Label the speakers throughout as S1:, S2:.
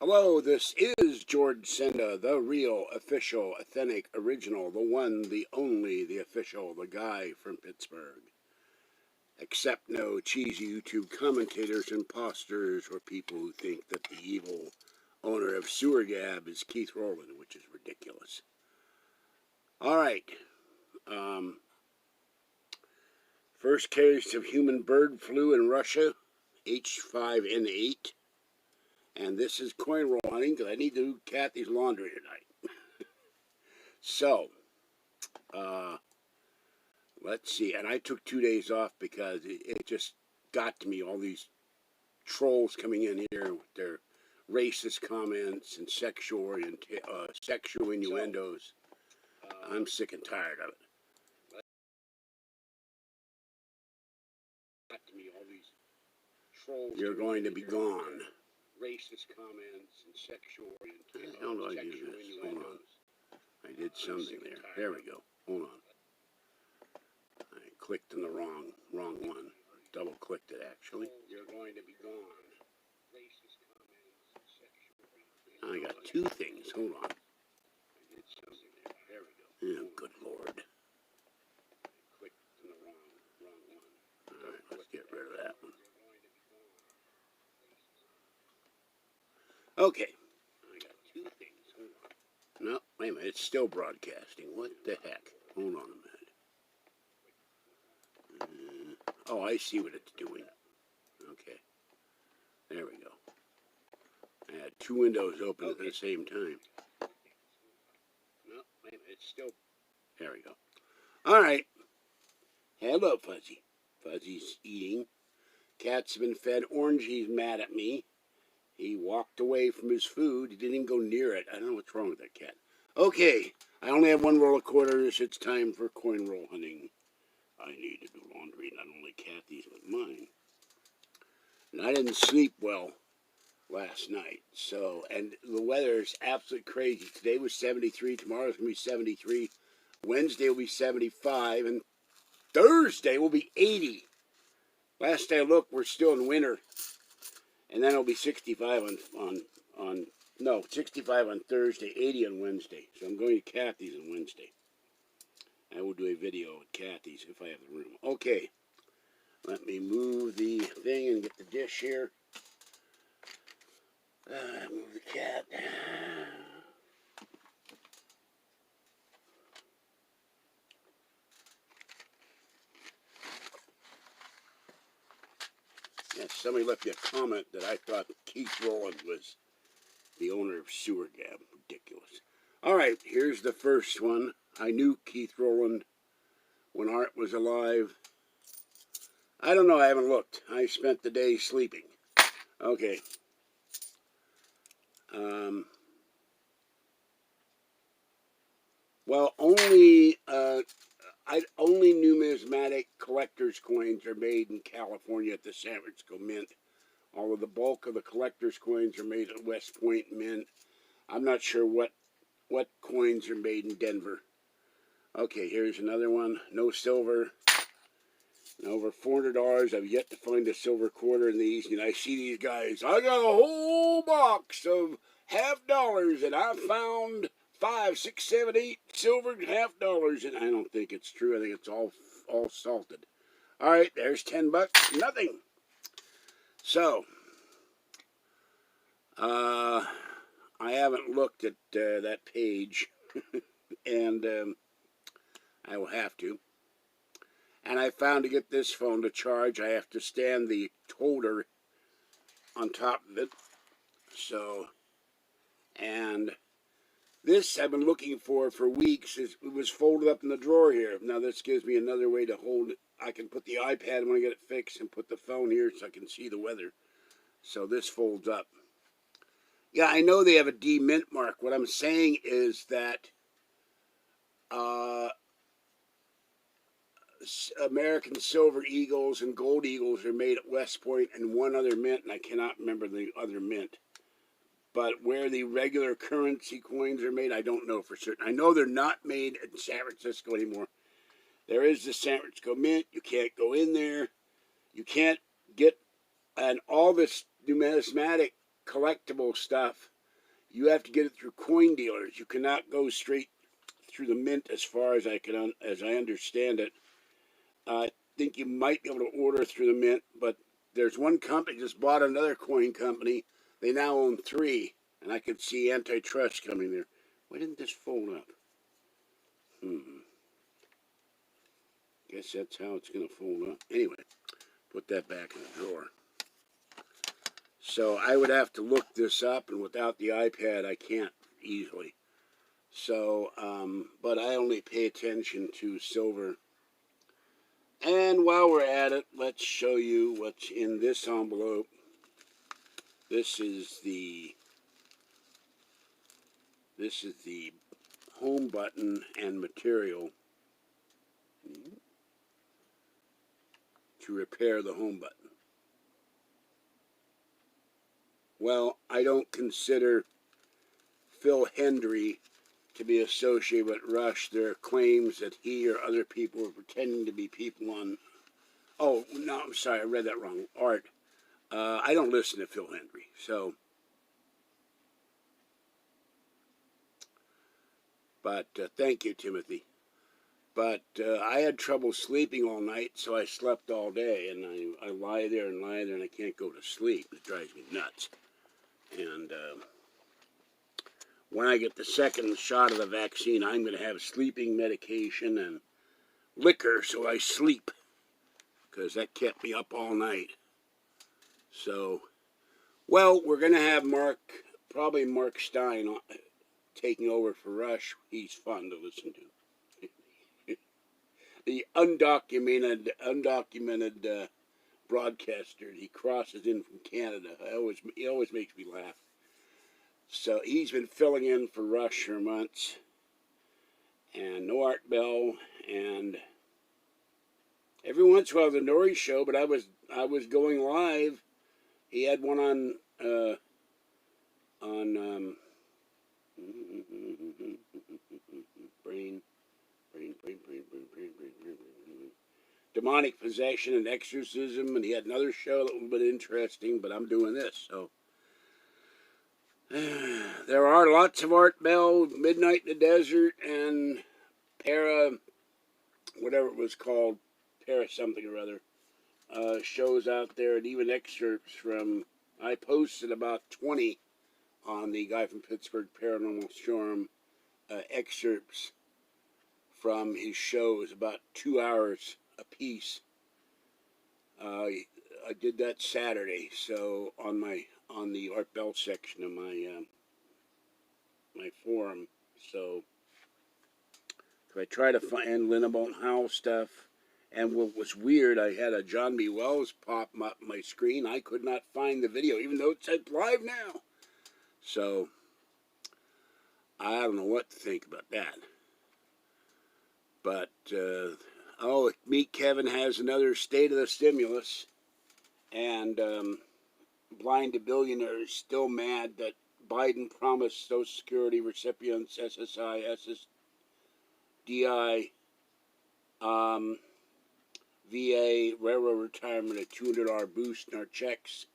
S1: Hello, this is George Senda, the real, official, authentic, original, the one, the only, the official, the guy from Pittsburgh. Accept no cheesy YouTube commentators, imposters, or people who think that the evil owner of Sewer Gab is Keith Rowland, which is ridiculous. Alright. First case of human bird flu in Russia, H5N8. And this is coin roll hunting because I need to do Kathy's laundry tonight. So, let's see. And I took 2 days off because it just got to me, all these trolls coming in here with their racist comments and sexual innuendos. I'm sick and tired of it. You're going to be gone. Racist comments and sexual innuendos. How do I do this? Hold on. I did something there. There we go. Hold on. I clicked on the wrong one. Double clicked it actually. You're going to be gone. Racist comments and sexual. I got two things. Hold on. I did something there. There we go. Oh, good Lord. I clicked on the wrong one. All right, let's get rid of that one. Okay. I got two things. Hold on. No, wait a minute. It's still broadcasting. What the heck? Hold on a minute. Oh, I see what it's doing. Okay. There we go. I had two windows open at the same time. No, wait a minute. It's still... There we go. All right. Hello, Fuzzy. Fuzzy's eating. Cat's been fed. Orangey's mad at me. He walked away from his food. He didn't even go near it. I don't know what's wrong with that cat. Okay. I only have one roll of quarters. It's time for coin roll hunting. I need to do laundry, not only Kathy's, but mine. And I didn't sleep well last night. So, and the weather is absolutely crazy. Today was 73. Tomorrow's going to be 73. Wednesday will be 75. And Thursday will be 80. Last I looked, we're still in winter. And then it'll be 65 on 65 on Thursday, 80 on Wednesday. So I'm going to Kathy's on Wednesday. I will do a video at Kathy's if I have the room. Okay. Let me move the thing and get the dish here. Move the cat. Yes, somebody left me a comment that I thought Keith Rowland was the owner of Sewer Gab. Ridiculous. All right, here's the first one. I knew Keith Rowland when Art was alive. I don't know. I haven't looked. I spent the day sleeping. Okay. Well, only numismatic collector's coins are made in California at the San Francisco Mint. All of the bulk of the collector's coins are made at West Point Mint. I'm not sure what coins are made in Denver. Okay, here's another one. No silver. And over $400. I've yet to find a silver quarter in these. And I see these guys. I got a whole box of $half, and I found 5, 6, 7, 8 silver $half. And I don't think it's true. I think it's all salted. All right, there's $10. Nothing. So, I haven't looked at that page, and I will have to. And I found to get this phone to charge, I have to stand the toter on top of it. So, and this I've been looking for weeks. It was folded up in the drawer here. Now this gives me another way to hold it. I can put the iPad when I get it fixed and put the phone here so I can see the weather. So this folds up. Yeah, I know they have a D mint mark. What I'm saying is that American Silver Eagles and Gold Eagles are made at West Point and one other mint, and I cannot remember the other mint. But where the regular currency coins are made, I don't know for certain. I know they're not made in San Francisco anymore. There is the San Francisco Mint. You can't go in there. You can't get, and all this numismatic collectible stuff, you have to get it through coin dealers. You cannot go straight through the mint, as far as I understand it. I think you might be able to order through the mint, but there's one company just bought another coin company. They now own 3, and I could see antitrust coming there. Why didn't this fold up? Guess that's how it's going to fold up. Anyway, put that back in the drawer. So I would have to look this up, and without the iPad, I can't easily. So, but I only pay attention to silver. And while we're at it, let's show you what's in this envelope. This is the home button and material to repair the home button. Well, I don't consider Phil Hendry to be associated with Rush. There are claims that he or other people are pretending to be people on... Oh, no, I'm sorry, I read that wrong. Art. I don't listen to Phil Hendry, so... But thank you, Timothy. But I had trouble sleeping all night, so I slept all day, and I lie there, and I can't go to sleep. It drives me nuts. And when I get the second shot of the vaccine, I'm going to have sleeping medication and liquor so I sleep, because that kept me up all night. So, well, we're going to have probably Mark Stein taking over for Rush. He's fun to listen to. The undocumented broadcaster. He crosses in from Canada. He always makes me laugh. So he's been filling in for Rush for months, and no Art Bell, and every once in a while the Nori show. But I was going live. He had one on brain, demonic possession and exorcism, and he had another show that was a bit interesting. But I'm doing this, so. There are lots of Art Bell, Midnight in the Desert, and whatever it was called, something or other, shows out there, and even excerpts from, I posted about 20 on the Guy from Pittsburgh Paranormal Storm, excerpts from his shows, about 2 hours a piece. I did that Saturday, so on the Art Bell section of my my forum. So if I try to find Linnebaum Howe stuff, and what was weird, I had a John B. Wells pop up my screen. I could not find the video, even though it said live now. So I don't know what to think about that. But Meet Kevin has another State of the Stimulus, and Blind to Billionaires still mad that Biden promised Social Security recipients, SSI, SSDI, VA, railroad retirement, a $200 boost in our checks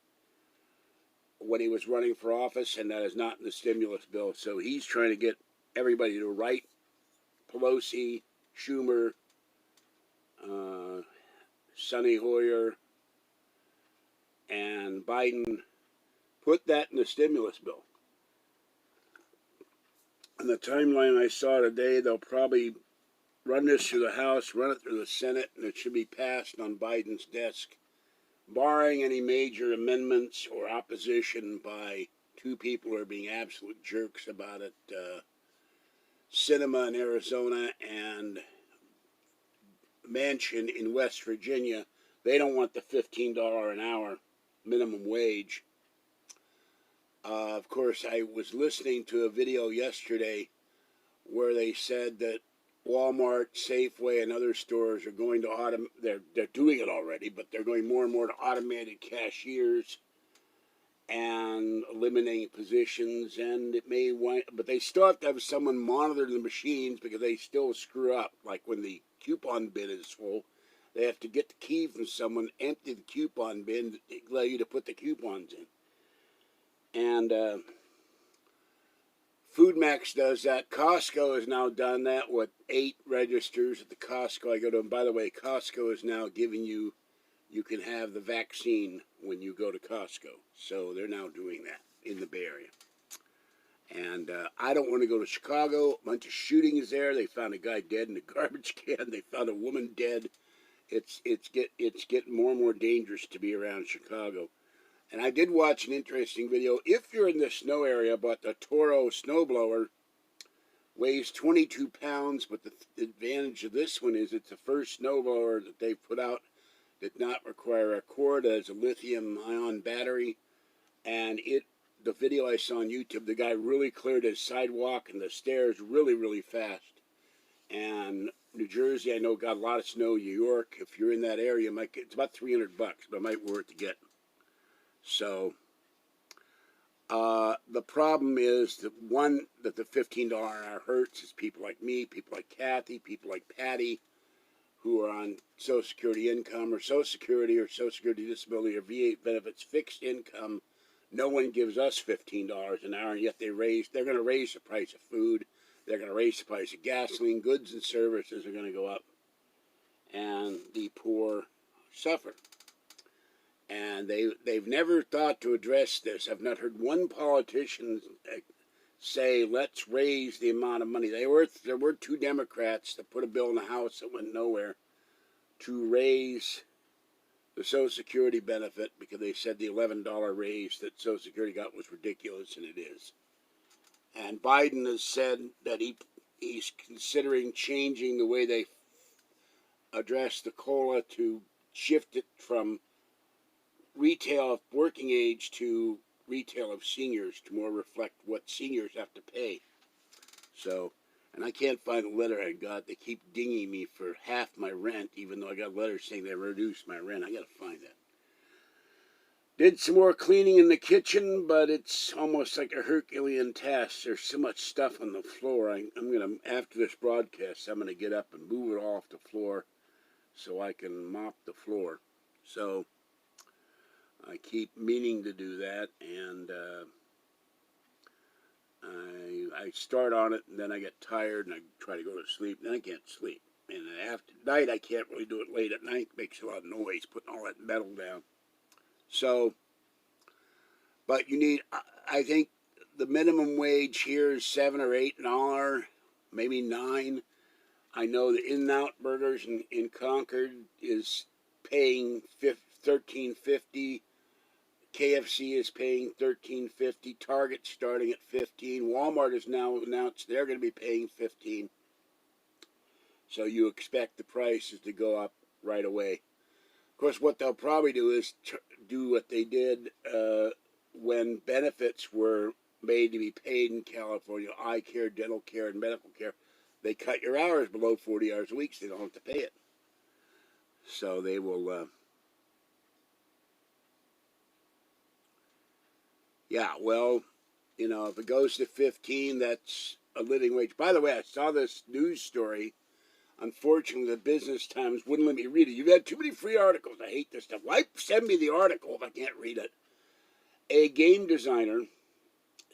S1: when he was running for office, and that is not in the stimulus bill. So he's trying to get everybody to write Pelosi, Schumer, Sonny Hoyer, and Biden, put that in the stimulus bill. On the timeline I saw today, they'll probably run this through the House, run it through the Senate, and it should be passed on Biden's desk, barring any major amendments or opposition by 2 people who are being absolute jerks about it, Sinema in Arizona and Manchin in West Virginia. They don't want the $15 an hour minimum wage. Of course, I was listening to a video yesterday where they said that Walmart, Safeway, and other stores are going to they're doing it already, but they're going more and more to automated cashiers and eliminating positions, and it may but they still have to have someone monitor the machines because they still screw up. Like when the coupon bin is full, they have to get the key from someone, empty the coupon bin, allow you to put the coupons in. And FoodMax does that. Costco has now done that with 8 registers at the Costco I go to. And by the way, Costco is now giving you can have the vaccine when you go to Costco. So they're now doing that in the Bay Area. And I don't want to go to Chicago. A bunch of shootings there. They found a guy dead in a garbage can. They found a woman dead. It's getting more and more dangerous to be around Chicago. And I did watch an interesting video. If you're in the snow area, but the Toro snowblower weighs 22 pounds, but the advantage of this one is it's the first snowblower that they've put out that not require a cord. It has a lithium-ion battery, and the video I saw on YouTube, the guy really cleared his sidewalk and the stairs really, really fast. And New Jersey, I know, got a lot of snow. New York, if you're in that area, it's about $300, but it might be worth to get. So the problem is that the $15 an hour hurts is people like me, people like Kathy, people like Patty, who are on Social Security income or Social Security disability or VA benefits, fixed income. No one gives us $15 an hour, and yet they're going to raise the price of food. They're going to raise the price of gasoline. Goods and services are going to go up, and the poor suffer. And they've never thought to address this. I've not heard one politician say, let's raise the amount of money. There were 2 Democrats that put a bill in the House that went nowhere to raise the Social Security benefit because they said the $11 raise that Social Security got was ridiculous, and it is. And Biden has said that he's considering changing the way they address the COLA to shift it from retail of working age to retail of seniors to more reflect what seniors have to pay. So, and I can't find the letter I got. They keep dinging me for half my rent, even though I got letters saying they reduced my rent. I got to find that. Did some more cleaning in the kitchen, but it's almost like a Herculean task. There's so much stuff on the floor. I'm going to, after this broadcast, I'm going to get up and move it off the floor so I can mop the floor. So I keep meaning to do that, and I start on it, and then I get tired, and I try to go to sleep, and then I can't sleep. And after night, I can't really do it late at night. It makes a lot of noise, putting all that metal down. So, but you need, I think the minimum wage here is $7 or $8, maybe $9. I know the In-N-Out Burgers in Concord is paying $13.50. KFC is paying $13.50. Target's starting at $15. Walmart has now announced they're going to be paying $15. So you expect the prices to go up right away. Of course, what they'll probably do is do what they did when benefits were made to be paid in California, eye care, dental care, and medical care. They cut your hours below 40 hours a week, so they don't have to pay it. So they will... yeah, well, you know, if it goes to 15, that's a living wage. By the way, I saw this news story. Unfortunately, the Business Times wouldn't let me read it. You've had too many free articles. I hate this stuff. Why send me the article if I can't read it? A game designer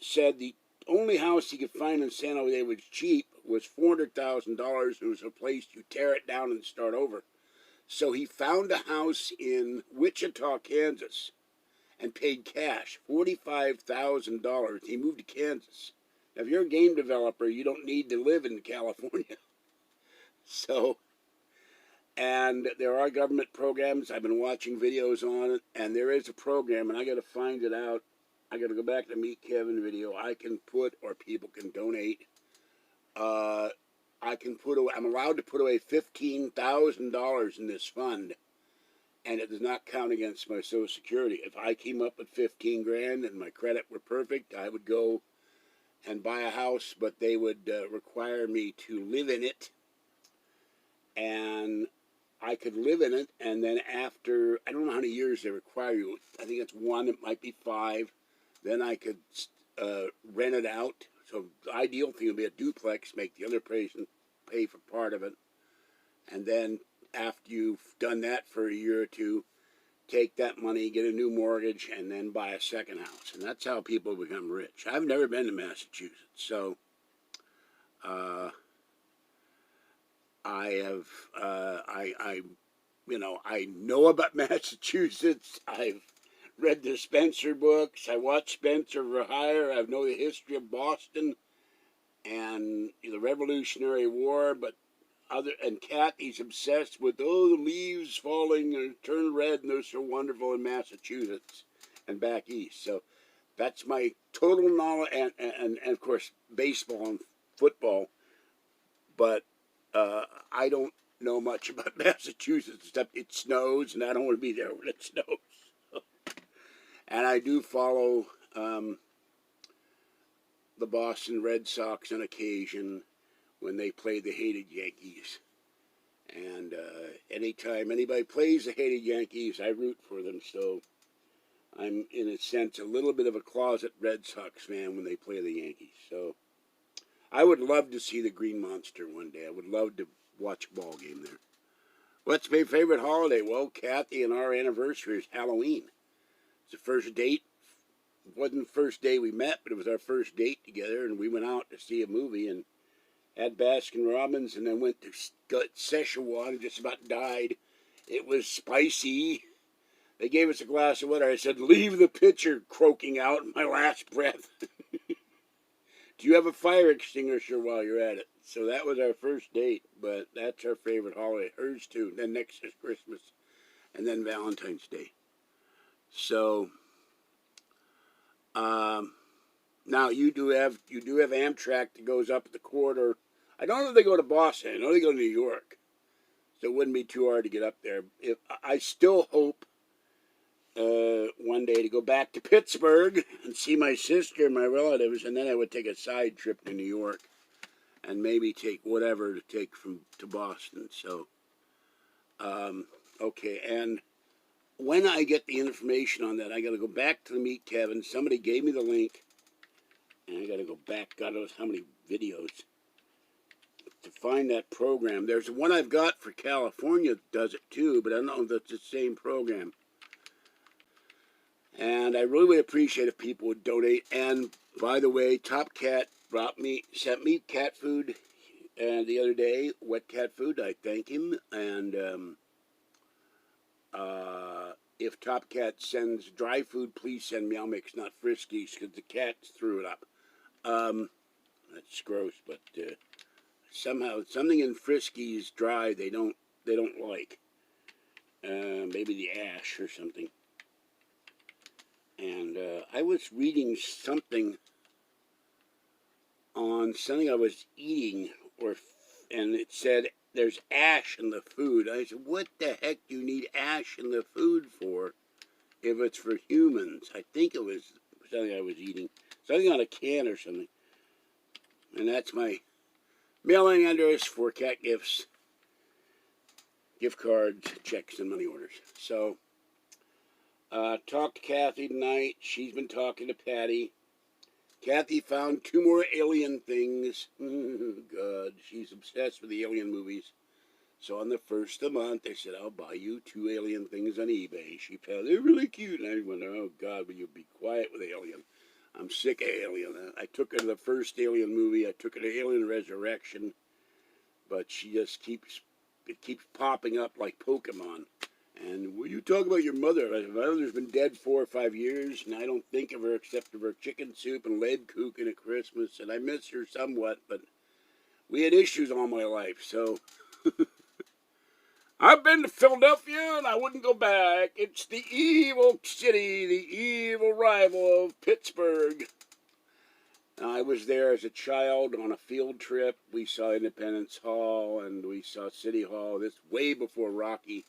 S1: said the only house he could find in San Jose was cheap was $400,000. It was a place you tear it down and start over. So he found a house in Wichita, Kansas, and paid cash, $45,000. He moved to Kansas. Now, if you're a game developer, you don't need to live in California. So, and there are government programs. I've been watching videos on it, and there is a program, and I got to find it out. I got to go back to Meet Kevin video. I can put, or people can donate. I'm allowed to put away $15,000 in this fund, and it does not count against my Social Security. If I came up with 15 grand and my credit were perfect, I would go and buy a house, but they would require me to live in it. And I could live in it, and then after, I don't know how many years they require you. I think it's 1, it might be 5. Then I could rent it out. So the ideal thing would be a duplex, make the other person pay for part of it. And then after you've done that for a year or two, take that money, get a new mortgage, and then buy a second house. And that's how people become rich. I've never been to Massachusetts, so I know about Massachusetts. I've read the Spencer books. I watched Spencer for Hire. I know the history of Boston and the Revolutionary War, but Kathy's obsessed with, the leaves falling and turn red, and they're so wonderful in Massachusetts and back east. So that's my total knowledge, and of course baseball and football. But I don't know much about Massachusetts except it snows, and I don't want to be there when it snows. And I do follow the Boston Red Sox on occasion when they play the hated Yankees. And anytime anybody plays the hated Yankees, I root for them. So I'm, in a sense, a little bit of a closet Red Sox fan when they play the Yankees. So I would love to see the Green Monster one day. I would love to watch a ball game there. What's my favorite holiday? Well, Kathy and our anniversary is Halloween. It's the first date. It wasn't the first day we met, but it was our first date together, and we went out to see a movie and had Baskin Robbins, and then went to Szechuan and just about died. It was spicy. They gave us a glass of water. I said, leave the pitcher croaking out in my last breath. Do you have a fire extinguisher while you're at it? So that was our first date, but that's our favorite holiday. Hers too. Then next is Christmas, and then Valentine's Day. So, now you do have Amtrak that goes up the corridor. I don't know if they go to Boston. I know they go to New York. So it wouldn't be too hard to get up there. I still hope one day to go back to Pittsburgh and see my sister and my relatives, and then I would take a side trip to New York and maybe take whatever to take to Boston. So, okay, and when I get the information on that, I got to go back to the Meet Kevin. Somebody gave me the link, and I got to go back, God knows how many videos, to find that program. There's one I've got for California that does it too, but I don't know if that's the same program. And I really would appreciate if people would donate. And by the way, Top Cat sent me cat food the other day, wet cat food. I thank him. And if Top Cat sends dry food, please send me. I'll mix, not Friskies, because the cats threw it up. That's gross, but somehow something in Friskies dry they don't like. Maybe the ash or something. And I was reading something on something I was eating, and it said there's ash in the food. I said, what the heck do you need ash in the food for if it's for humans? I think it was something I was eating. Something on a can or something. And that's my mailing address for cat gifts, gift cards, checks, and money orders. So, talked to Kathy tonight. She's been talking to Patty. Kathy found 2 more alien things. God, she's obsessed with the alien movies. So on the first of the month, I said, I'll buy you 2 alien things on eBay. She found they're really cute. And I went, oh, God, will you be quiet with Alien? I'm sick of Alien. I took her to the first Alien movie. I took her to Alien Resurrection. But she just keeps popping up like Pokemon. And will you talk about your mother? My mother's been dead 4 or 5 years, and I don't think of her except of her chicken soup and lead cooking at Christmas. And I miss her somewhat, but we had issues all my life, so... I've been to Philadelphia, and I wouldn't go back. It's the evil city, the evil rival of Pittsburgh. I was there as a child on a field trip. We saw Independence Hall, and we saw City Hall. This way before Rocky.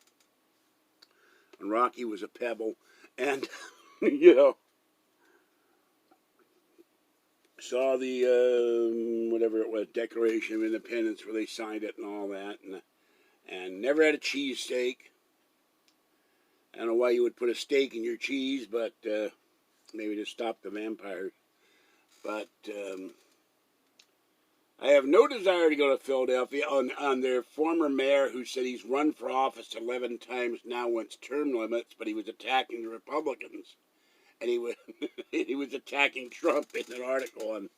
S1: And Rocky was a pebble. And, saw the, whatever it was, Declaration of Independence, where they signed it and all that. And never had a cheesesteak. I don't know why you would put a steak in your cheese, but maybe to stop the vampires. But I have no desire to go to Philadelphia on their former mayor who said he's run for office 11 times now, wants term limits, but he was attacking the Republicans. And he was, he was attacking Trump in an article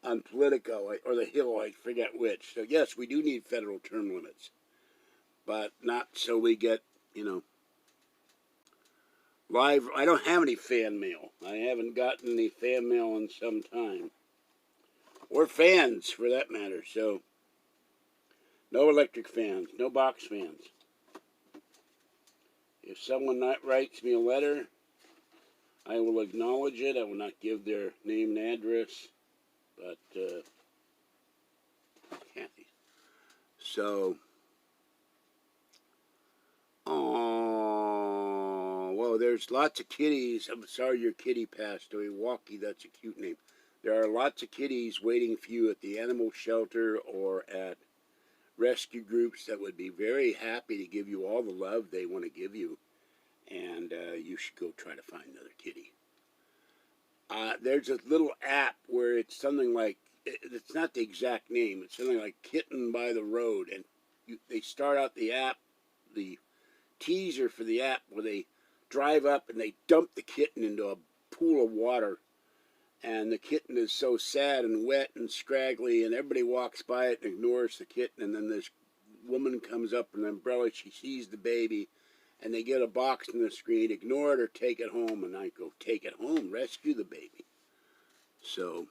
S1: on Politico or The Hill, I forget which. So, yes, we do need federal term limits, but not so we get, you know, live. I don't have any fan mail. I haven't gotten any fan mail in some time. Or fans, for that matter. So, no electric fans, no box fans. If someone writes me a letter, I will acknowledge it. I will not give their name and address. But, Kathy. So, oh, well, there's lots of kitties. I'm sorry your kitty passed away. Walkie, that's a cute name. There are lots of kitties waiting for you at the animal shelter or at rescue groups that would be very happy to give you all the love they want to give you. And you should go try to find another kitty. There's a little app where it's something like, it's not the exact name, it's something like Kitten by the Road. And they start out the app, the teaser for the app, where they drive up and they dump the kitten into a pool of water. And the kitten is so sad and wet and scraggly, and everybody walks by it and ignores the kitten. And then this woman comes up with an umbrella, she sees the baby, and they get a box on the screen, ignore it or take it home. And I go, take it home, rescue the baby. So,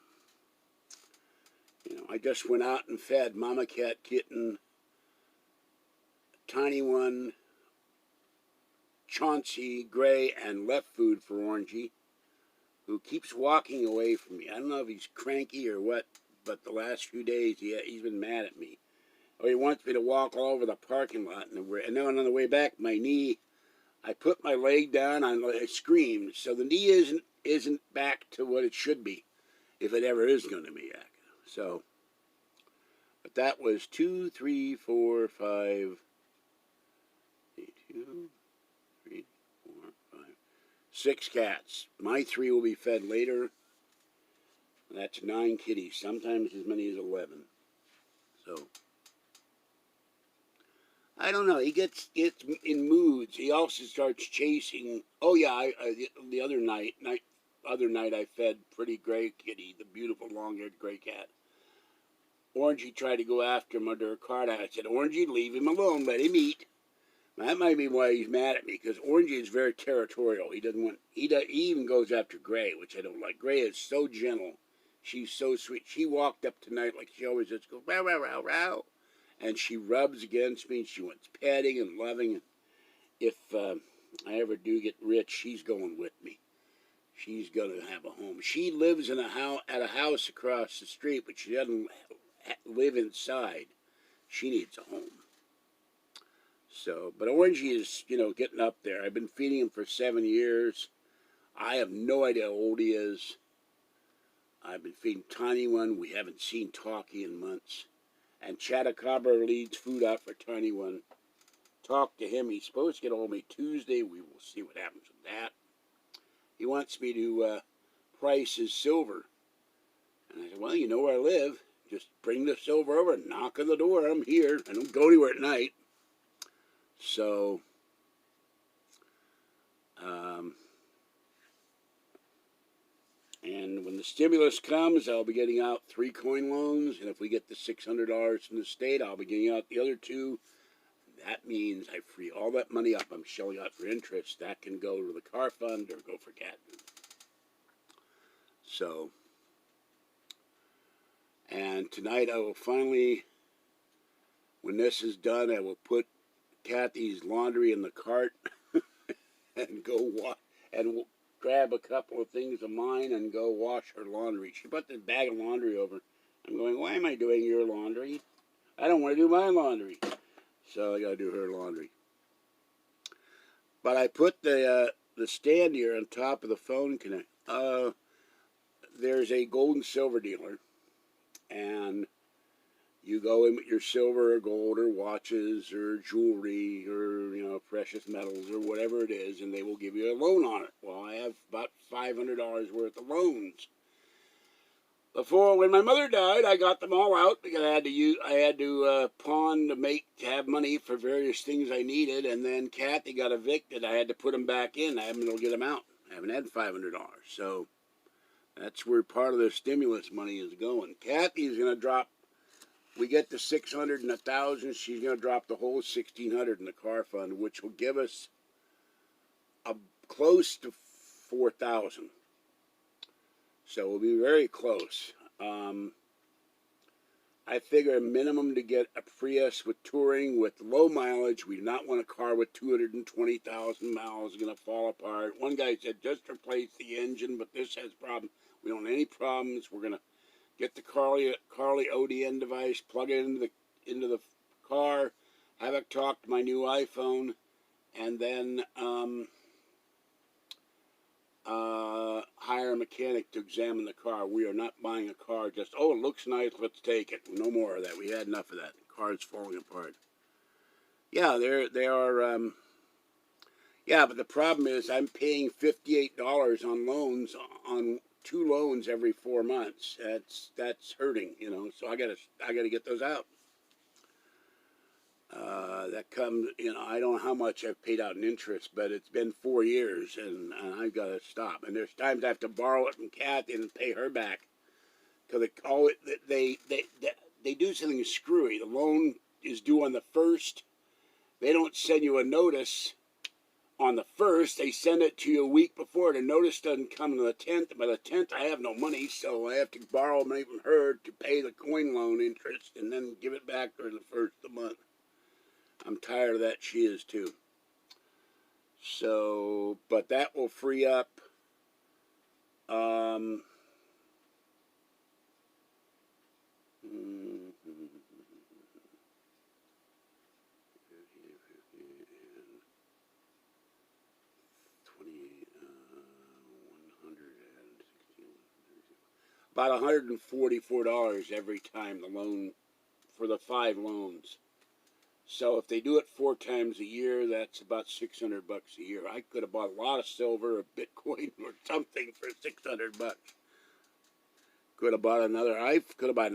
S1: you know, I just went out and fed Mama Cat, Kitten, Tiny One, Chauncey, Gray, and left food for Orangey, who keeps walking away from me. I don't know if he's cranky or what, but the last few days he's been mad at me. Or he wants me to walk all over the parking lot. And then on the way back, my knee, I put my leg down, I screamed. So the knee isn't back to what it should be, if it ever is going to be back. So, but that was 2, 3, 4, 5, 2, 3, 4, 5, 6 cats. My 3 will be fed later. That's 9 kitties, sometimes as many as 11. So, I don't know. He gets in moods. He also starts chasing. Oh yeah, the other night I fed Pretty Gray Kitty, the beautiful long-haired gray cat. Orangey tried to go after him under a cart. I said, Orangey, leave him alone. Let him eat. That might be why he's mad at me, because Orangey is very territorial. He doesn't want. He even goes after Gray, which I don't like. Gray is so gentle. She's so sweet. She walked up tonight like she always does. Goes row row row row, and she rubs against me. And she wants petting and loving. And if I ever do get rich, she's going with me. She's gonna have a home. She lives in at a house across the street, but she doesn't live inside. She needs a home. So, but Orangey is, you know, getting up there. I've been feeding him for 7 years. I have no idea how old he is. I've been feeding Tiny One. We haven't seen Talkie in months. And Chattacabra leads food out for Tiny One. Talk to him. He's supposed to get hold of me Tuesday. We will see what happens with that. He wants me to price his silver. And I said, well, you know where I live. Just bring the silver over and knock on the door. I'm here. I don't go anywhere at night. So, and when the stimulus comes, I'll be getting out 3 coin loans. And if we get the $600 from the state, I'll be getting out the other 2. That means I free all that money up I'm shelling out for interest. That can go to the car fund or go for cat food. So, and tonight I will finally, when this is done, I will put Kathy's laundry in the cart and go and grab a couple of things of mine and go wash her laundry. She put this bag of laundry over. I'm going, why am I doing your laundry? I don't want to do my laundry. So I got to do her laundry. But I put the stand here on top of the phone connect. There's a gold and silver dealer, and you go in with your silver or gold or watches or jewelry or, you know, precious metals or whatever it is, and they will give you a loan on it. Well, I have about $500 worth of loans. Before, when my mother died, I got them all out because I had to pawn to have money for various things I needed, and then Kathy got evicted. I had to put them back in. I haven't been able to get them out. I haven't had $500, so that's where part of the stimulus money is going. Kathy's gonna drop. We get to 600 and 1,000. She's gonna drop the whole 1,600 in the car fund, which will give us close to 4,000. So we'll be very close. I figure a minimum to get a Prius with touring with low mileage. We do not want a car with 220,000 miles going to fall apart. One guy said just replace the engine, but this has problems. We don't have any problems. We're going to get the Carly ODN device, plug it into the car, have it talk to my new iPhone, and then hire a mechanic to examine the car. We are not buying a car just, oh, it looks nice, let's take it. No more of that. We had enough of that. The car's falling apart. Yeah, they are. Yeah, but the problem is I'm paying $58 on loans, on 2 loans every 4 months. That's hurting, you know. So I gotta get those out. That comes, you know, I don't know how much I've paid out in interest, but it's been 4 years, and I've got to stop. And there's times I have to borrow it from Kathy and pay her back because they do something screwy. The loan is due on the 1st. They don't send you a notice on the 1st. They send it to you a week before. The notice doesn't come on the 10th. By the 10th, I have no money, so I have to borrow money from her to pay the coin loan interest and then give it back during the 1st of the month. I'm tired of that. She is too. So, but that will free up about $144 every time the loan for the 5 loans. So if they do it 4 times a year, that's about $600 a year. I could have bought a lot of silver or Bitcoin or something for $600. Could have bought an iPhone. Could have bought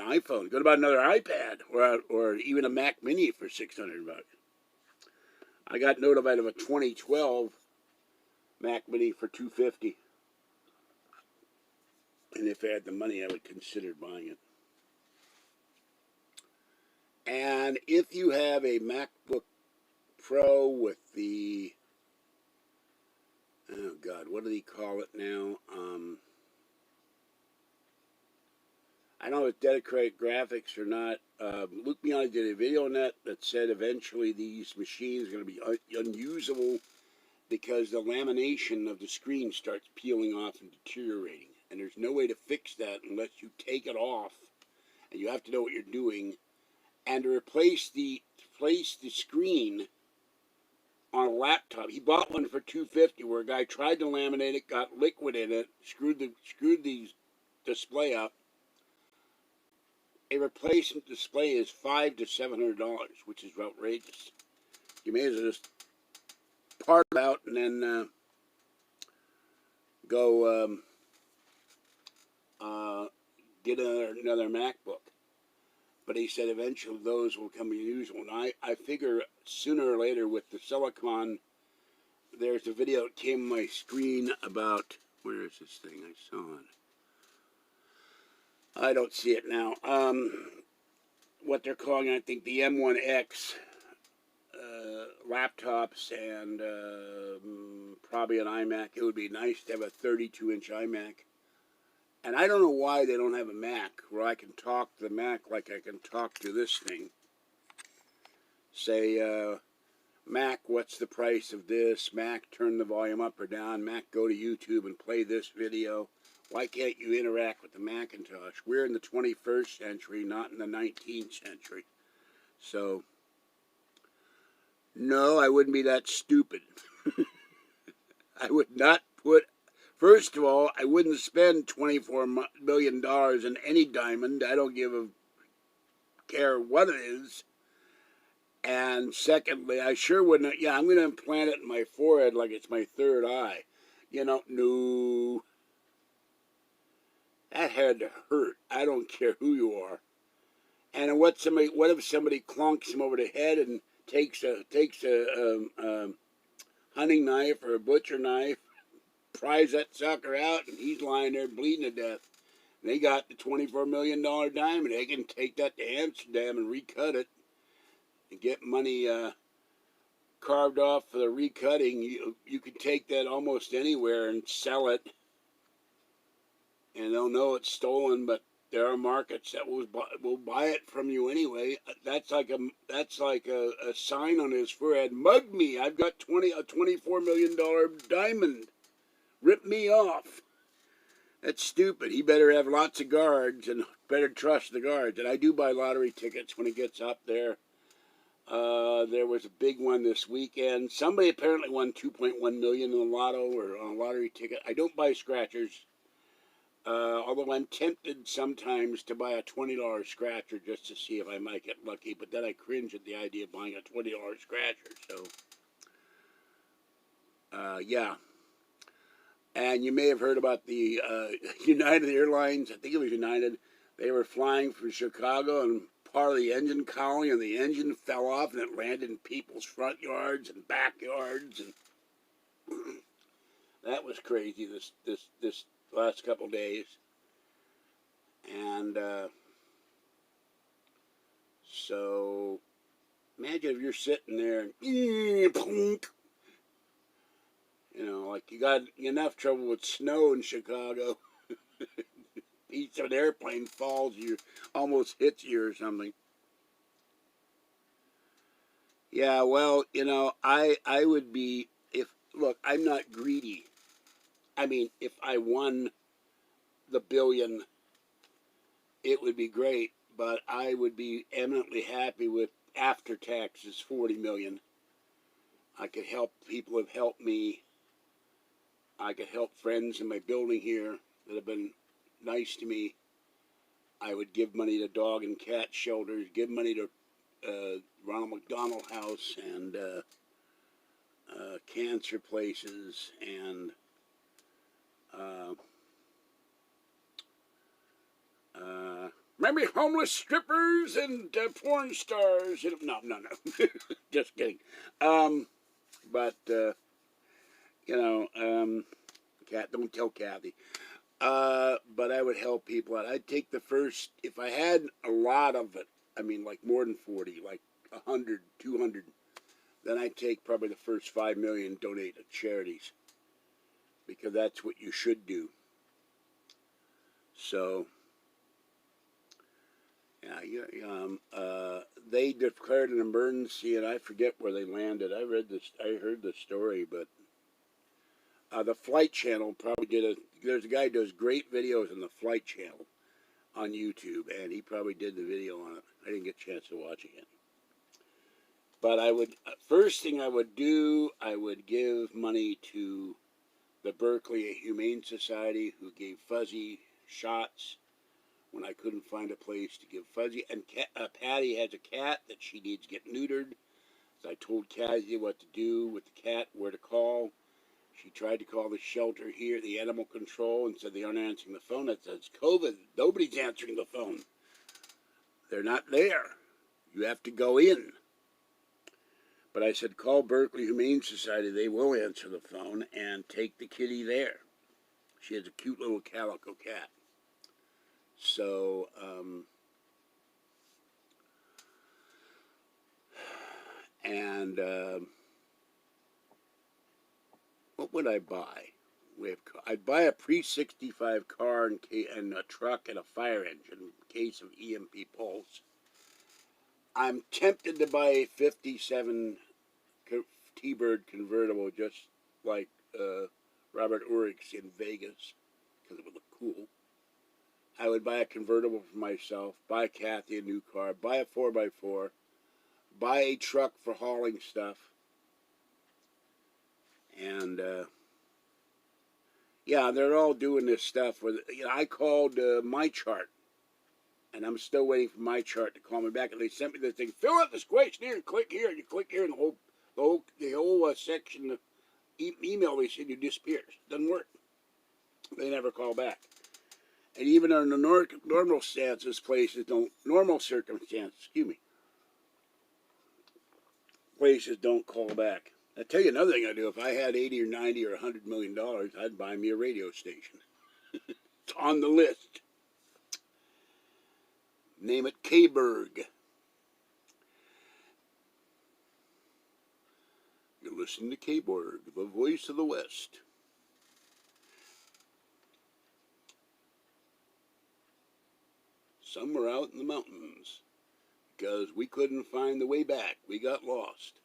S1: another iPad or even a Mac Mini for $600. I got notified of a 2012 Mac Mini for $250. And if I had the money, I would consider buying it. And if you have a MacBook Pro with the, oh God, what do they call it now? I don't know if it's dedicated graphics or not. Luke Miani did a video on that said eventually these machines are going to be unusable because the lamination of the screen starts peeling off and deteriorating. And there's no way to fix that unless you take it off, and you have to know what you're doing. And to replace the screen on a laptop, he bought one for $250, where a guy tried to laminate it, got liquid in it, screwed the display up. A replacement display is $500 to $700, which is outrageous. You may as well just part it out and then go get another MacBook. But he said eventually those will come usable. And I figure sooner or later with the silicon, there's a video that came on my screen about, where is this thing? I saw it. I don't see it now. What they're calling, I think, the M1X laptops and probably an iMac. It would be nice to have a 32-inch iMac. And I don't know why they don't have a Mac where I can talk to the Mac like I can talk to this thing. Say, Mac, what's the price of this? Mac, turn the volume up or down. Mac, go to YouTube and play this video. Why can't you interact with the Macintosh? We're in the 21st century, not in the 19th century. So, no, I wouldn't be that stupid. I would not put... First of all, I wouldn't spend $24 million in any diamond. I don't give a care what it is. And secondly, I sure wouldn't... Yeah, I'm going to implant it in my forehead like it's my third eye. You know, no... That had to hurt. I don't care who you are. And what if somebody clunks him over the head and takes a hunting knife or a butcher knife, pries that sucker out, and he's lying there bleeding to death. And they got the $24 million diamond. They can take that to Amsterdam and recut it and get money carved off for the recutting. You can take that almost anywhere and sell it, and they'll know it's stolen. But there are markets that will buy it from you anyway. That's like a sign on his forehead. Mug me! I've got a $24 million diamond. Rip me off. That's stupid. He better have lots of guards and better trust the guards. And I do buy lottery tickets when it gets up there. There was a big one this weekend. Somebody apparently won $2.1 million in the lotto or on a lottery ticket. I don't buy scratchers. Although I'm tempted sometimes to buy a $20 scratcher just to see if I might get lucky. But then I cringe at the idea of buying a $20 scratcher. So, yeah. And you may have heard about the United Airlines. I think it was United. They were flying from Chicago, and part of the engine colony, and the engine fell off, and it landed in people's front yards and backyards, and that was crazy. This last couple days, and so imagine if you're sitting there and plunk. You know, like you got enough trouble with snow in Chicago. Each of an airplane falls, you almost hits you or something. Yeah, well, you know, I would be look, I'm not greedy. I mean, if I won the billion, it would be great, but I would be eminently happy with after taxes 40 million. I could help people who have helped me. I could help friends in my building here that have been nice to me. I would give money to dog and cat shelters, give money to Ronald McDonald House and cancer places and maybe homeless strippers and porn stars. No. Just kidding. But you know, Cat, don't tell Kathy. But I would help people out. I'd take the first, if I had a lot of it, I mean, like more than 40, like 100, 200, then I'd take probably the first 5 million and donate to charities, because that's what you should do. So, yeah, they declared an emergency, and I forget where they landed. I heard the story, but the Flight Channel probably there's a guy who does great videos on the Flight Channel on YouTube, and he probably did the video on it. I didn't get a chance to watch it yet. But first thing I would do, I would give money to the Berkeley Humane Society, who gave Fuzzy shots when I couldn't find a place to give Fuzzy. And Patty has a cat that she needs to get neutered. So I told Cassie what to do with the cat, where to call. She tried to call the shelter here, the animal control, and said they aren't answering the phone. That says COVID. Nobody's answering the phone. They're not there. You have to go in. But I said, call Berkeley Humane Society. They will answer the phone and take the kitty there. She has a cute little calico cat. So, what would I buy? I'd buy a pre-65 car and a truck and a fire engine in case of EMP pulse. I'm tempted to buy a 57 T-Bird convertible, just like Robert Oryx in Vegas, because it would look cool. I would buy a convertible for myself, buy Kathy a new car, buy a 4x4, buy a truck for hauling stuff, and yeah, they're all doing this stuff. I called My Chart, and I'm still waiting for My Chart to call me back. And they sent me this thing: fill out this questionnaire and click here. And you click here, and the whole section of email they send you disappears. Doesn't work. They never call back. And even under normal circumstances, places don't call back. I'll tell you another thing I do. If I had 80 or 90 or $100 million, I'd buy me a radio station. It's on the list. Name it K-Berg. You're listening to K-Berg, the voice of the West. Somewhere out in the mountains, because we couldn't find the way back. We got lost.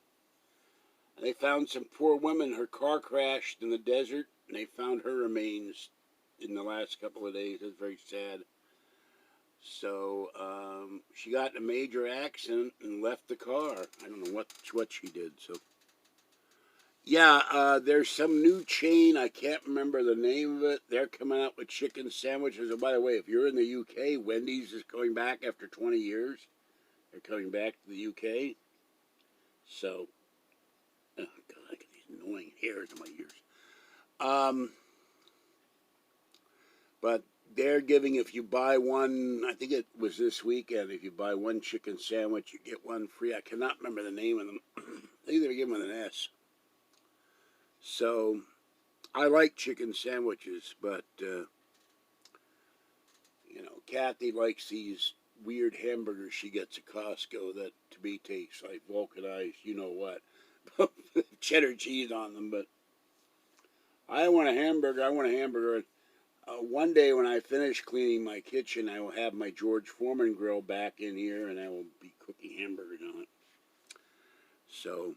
S1: And they found some poor woman. Her car crashed in the desert, and they found her remains in the last couple of days. It's very sad. So she got in a major accident and left the car. I don't know what she did. So yeah, there's some new chain. I can't remember the name of it. They're coming out with chicken sandwiches. And by the way, if you're in the UK, Wendy's is coming back after 20 years. They're coming back to the UK. So, oh God, I get these annoying hairs in my ears. But they're giving, if you buy one, I think it was this weekend, if you buy one chicken sandwich, you get one free. I cannot remember the name of them. I think they're giving an S. So, I like chicken sandwiches, but, Kathy likes these weird hamburgers she gets at Costco that, to me, taste like vulcanized, you-know-what. Cheddar cheese on them, but I want a hamburger. One day when I finish cleaning my kitchen, I will have my George Foreman grill back in here, and I will be cooking hamburgers on it. So,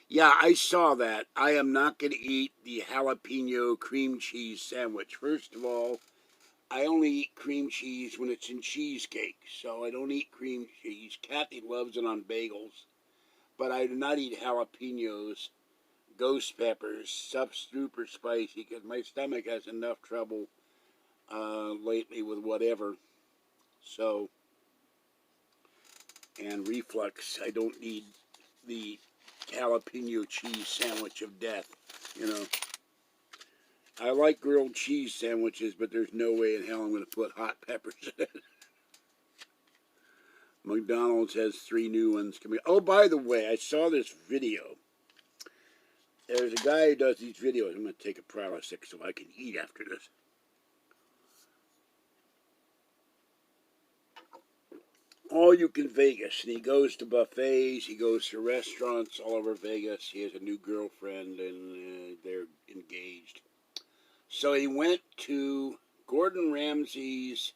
S1: yeah, I saw that. I am not going to eat the jalapeno cream cheese sandwich. First of all, I only eat cream cheese when it's in cheesecake, so I don't eat cream cheese. Kathy loves it on bagels, but I do not eat jalapenos. Ghost peppers, stuff's super spicy because my stomach has enough trouble lately with whatever. So, and reflux. I don't need the jalapeno cheese sandwich of death, I like grilled cheese sandwiches, but there's no way in hell I'm going to put hot peppers in it. McDonald's has 3 new ones coming. Oh, by the way, I saw this video. There's a guy who does these videos. I'm going to take a Prilosec so I can eat after this. All you can Vegas. And he goes to buffets. He goes to restaurants all over Vegas. He has a new girlfriend, and they're engaged. So he went to Gordon Ramsay's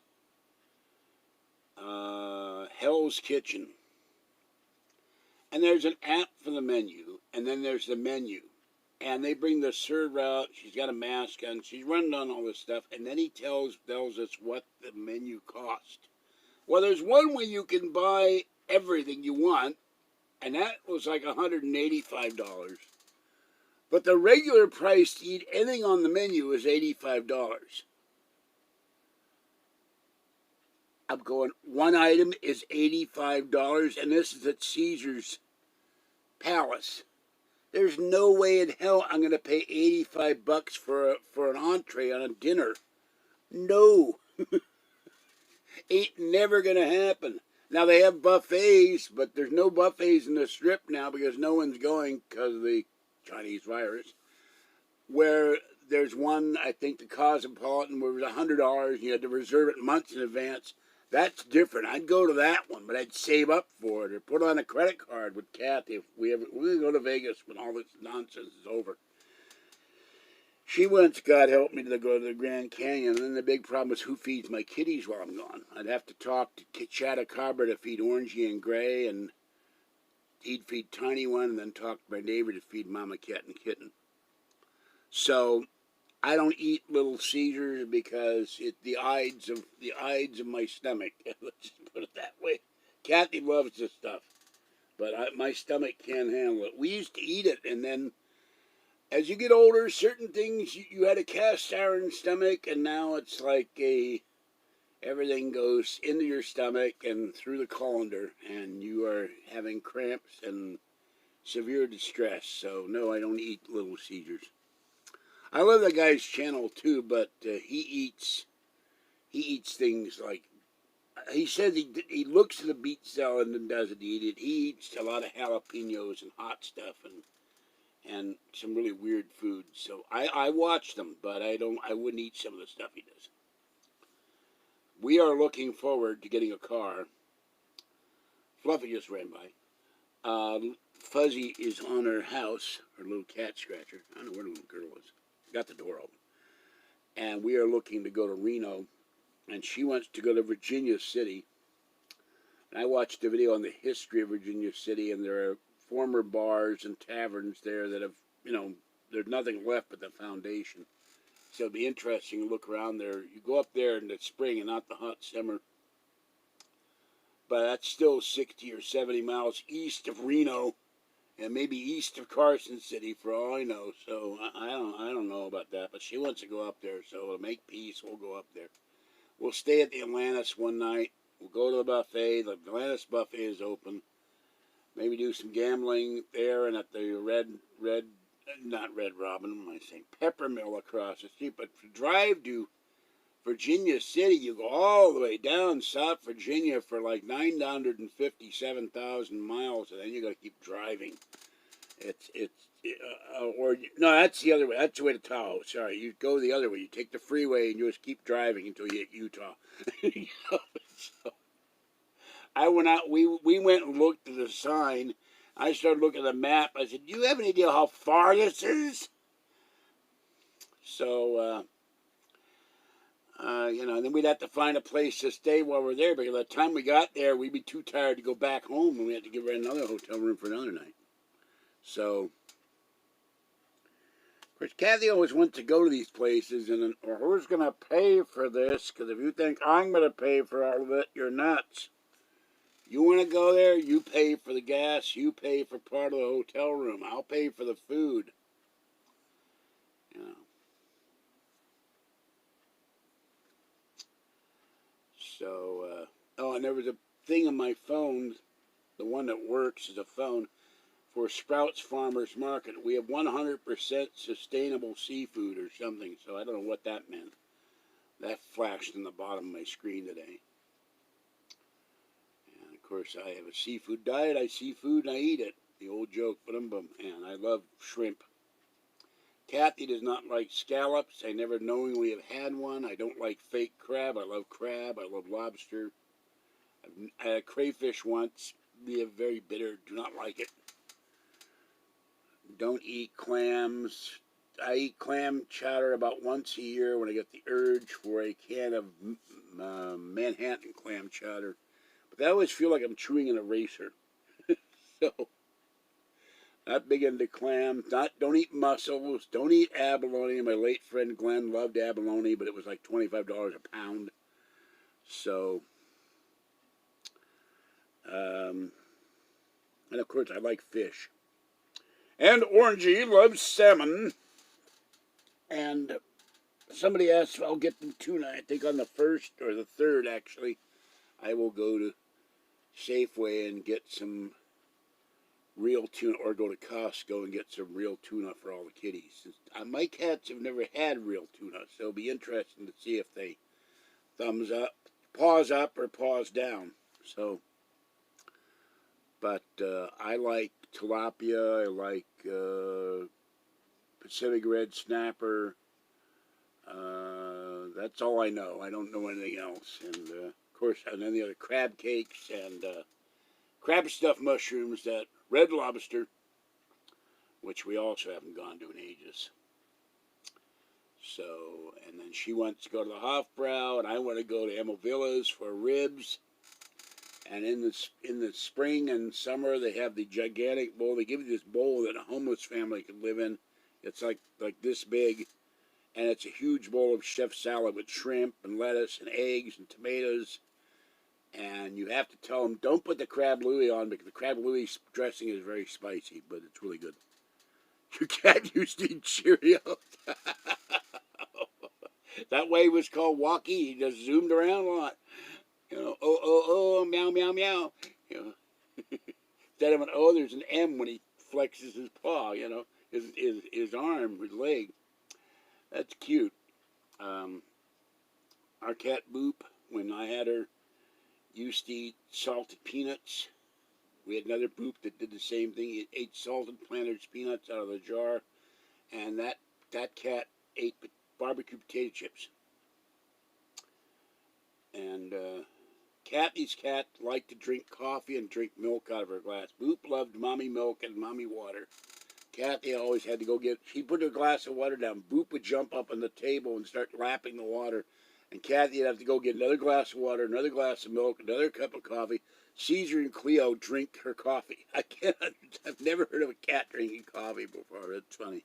S1: Hell's Kitchen. And there's an app for the menu, and then there's the menu. And they bring the server out. She's got a mask on. She's running on all this stuff. And then he tells us what the menu cost. Well, there's one way you can buy everything you want. And that was like $185. But the regular price to eat anything on the menu is $85. I'm going, one item is $85. And this is at Caesar's Palace. There's no way in hell I'm going to pay $85 for an entree on a dinner. No. Ain't never going to happen. Now, they have buffets, but there's no buffets in the Strip now because no one's going because of the Chinese virus. Where there's one, I think, the Cosmopolitan, where it was $100. You had to reserve it months in advance. That's different. I'd go to that one, but I'd save up for it or put on a credit card with Kathy if we're going to go to Vegas when all this nonsense is over. She went, God help me, to go to the Grand Canyon, and then the big problem was who feeds my kitties while I'm gone. I'd have to talk to Chatacabra to feed Orangey and Gray, and he'd feed Tiny One, and then talk to my neighbor to feed Mama Cat and Kitten. So I don't eat Little Caesars because the ides of my stomach. Let's just put it that way. Kathy loves this stuff, but my stomach can't handle it. We used to eat it, and then as you get older, certain things you had a cast iron stomach, and now it's like everything goes into your stomach and through the colander, and you are having cramps and severe distress. So no, I don't eat Little Caesars. I love that guy's channel too, but he eats things like he says he looks at a beet salad and doesn't eat it. He eats a lot of jalapenos and hot stuff and some really weird foods. So I watch them, but I wouldn't eat some of the stuff he does. We are looking forward to getting a car. Fluffy just ran by. Fuzzy is on her house, her little cat scratcher. I don't know where the little girl is. Got the door open. And we are looking to go to Reno, and she wants to go to Virginia City. And I watched a video on the history of Virginia City, and there are former bars and taverns there that have, there's nothing left but the foundation. So it'll be interesting to look around there. You go up there in the spring and not the hot summer. But that's still 60 or 70 miles east of Reno, and maybe east of Carson City, for all I know. So I don't know about that. But she wants to go up there, so to make peace, we'll go up there. We'll stay at the Atlantis one night. We'll go to the buffet. The Atlantis buffet is open. Maybe do some gambling there and at the not Red Robin, what am I saying? Peppermill across the street. But to drive to Virginia City, you go all the way down South Virginia for like 957,000 miles, and then you got to keep driving. No, that's the other way. That's the way to Tahoe. Sorry, you go the other way. You take the freeway and you just keep driving until you hit Utah. So I went out. We went and looked at the sign. I started looking at the map. I said, "Do you have any idea how far this is?" So. Then we'd have to find a place to stay while we're there, because by the time we got there, we'd be too tired to go back home, and we had to give her another hotel room for another night. So, of course, Kathy always wants to go to these places, or who's going to pay for this? Because if you think I'm going to pay for all of it, you're nuts. You want to go there, you pay for the gas, you pay for part of the hotel room. I'll pay for the food. So, and there was a thing on my phone, the one that works is a phone, for Sprouts Farmers Market. We have 100% sustainable seafood or something, so I don't know what that meant. That flashed in the bottom of my screen today. And of course, I have a seafood diet. I see food and I eat it. The old joke, and I love shrimp. Kathy does not like scallops. I never knowingly have had one. I don't like fake crab. I love crab. I love lobster. I had crayfish once. Be very bitter. Do not like it. Don't eat clams. I eat clam chowder about once a year when I get the urge for a can of Manhattan clam chowder. But I always feel like I'm chewing an eraser. So, not big into clams. Don't eat mussels. Don't eat abalone. My late friend Glenn loved abalone, but it was like $25 a pound. So, and of course I like fish. And Orangey loves salmon. And somebody asked if I'll get them tuna. I think on the 1st or the 3rd, actually, I will go to Safeway and get some real tuna, or go to Costco and get some real tuna for all the kitties. My cats have never had real tuna, so it'll be interesting to see if they thumbs up, paws up, or paws down. So, but I like tilapia. I like Pacific red snapper. That's all I know. I don't know anything else. And of course, and then the other crab cakes and crab stuffed mushrooms, that Red Lobster, which we also haven't gone to in ages. So, and then she wants to go to the Hofbrau, and I want to go to Emil Villas for ribs. And in the spring and summer, they have the gigantic bowl. They give you this bowl that a homeless family can live in. It's like this big, and it's a huge bowl of chef salad with shrimp and lettuce and eggs and tomatoes. And you have to tell them, don't put the crab louis on, because the crab louis dressing is very spicy, but it's really good. Your cat used to eat Cheerios. That way it was called Walkie. He just zoomed around a lot. Oh, meow, meow, meow. Instead of an O, there's an M when he flexes his paw, his arm, his leg. That's cute. Our cat Boop, when I had her, used to eat salted peanuts. We had another Boop that did the same thing. He ate salted Planters peanuts out of the jar, and that cat ate barbecue potato chips. And Kathy's cat liked to drink coffee and drink milk out of her glass. Boop loved mommy milk and mommy water. Kathy always had to go get, she'd put her glass of water down. Boop would jump up on the table and start lapping the water. And Kathy would have to go get another glass of water, another glass of milk, another cup of coffee. Caesar and Cleo drink her coffee. I've never heard of a cat drinking coffee before. That's funny.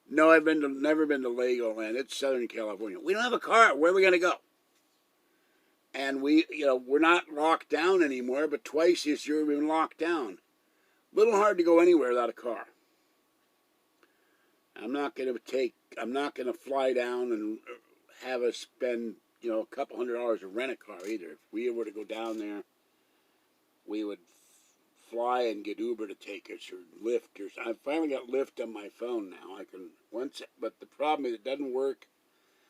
S1: No, I've never been to Legoland. It's Southern California. We don't have a car. Where are we going to go? And we're not locked down anymore, but twice this year we've been locked down. Little hard to go anywhere without a car. I'm not going to fly down and have us spend, a couple $100 to rent a car either. If we were to go down there, we would fly and get Uber to take us, or Lyft, or I finally got Lyft on my phone now. But the problem is it doesn't work.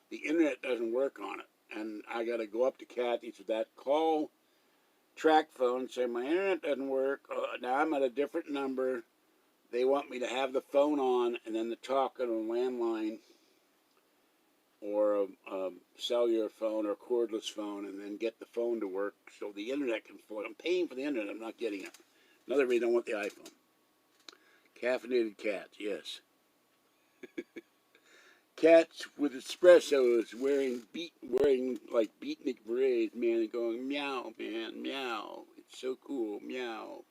S1: The internet doesn't work on it. And I got to go up to Kathy's with that call track phone and say, my internet doesn't work. Now I'm at a different number. They want me to have the phone on and then to talk on a landline or a cellular phone or cordless phone and then get the phone to work so the internet can flow. I'm paying for the internet. I'm not getting it. Another reason I want the iPhone. Caffeinated cats, yes. Cats with espressos wearing like beatnik berets, man, and going meow, man, meow. It's so cool, meow.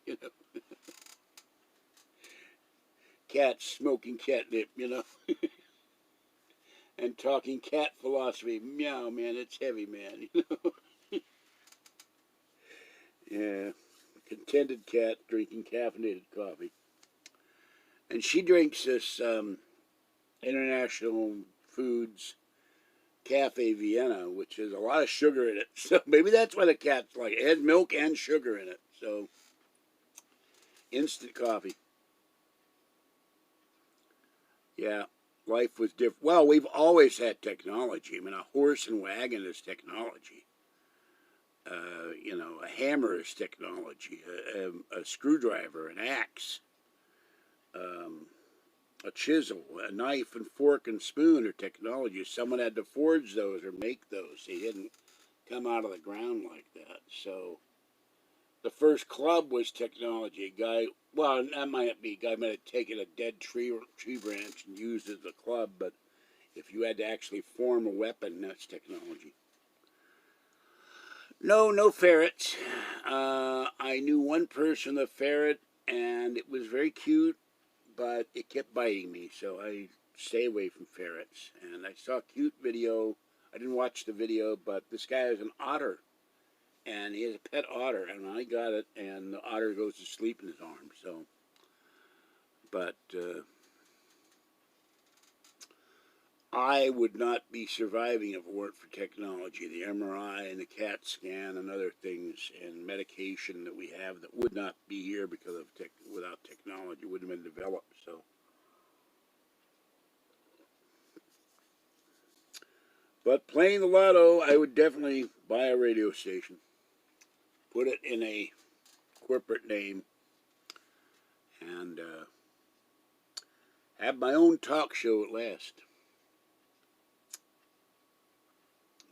S1: Cats smoking catnip, and talking cat philosophy. Meow, man, it's heavy, man. Yeah, contented cat drinking caffeinated coffee, and she drinks this International Foods Cafe Vienna, which has a lot of sugar in it. So maybe that's why the cats like it. It has milk and sugar in it. So instant coffee. Yeah, life was different. Well, we've always had technology. I mean, a horse and wagon is technology. A hammer is technology. A screwdriver, an axe. A chisel, a knife and fork and spoon are technology. Someone had to forge those or make those. They didn't come out of the ground like that. So the first club was technology. That might be. A guy might have taken a dead tree branch and used it as a club, but if you had to actually form a weapon, that's technology. No ferrets. I knew one person, a ferret, and it was very cute. But it kept biting me, so I stay away from ferrets. And I saw a cute video. I didn't watch the video, but this guy has an otter, and he has a pet otter, and I got it, and the otter goes to sleep in his arms. So, but I would not be surviving if it weren't for technology, the MRI and the CAT scan and other things and medication that we have that would not be here because of without technology, wouldn't have been developed. So, but playing the lotto, I would definitely buy a radio station, put it in a corporate name, and have my own talk show at last.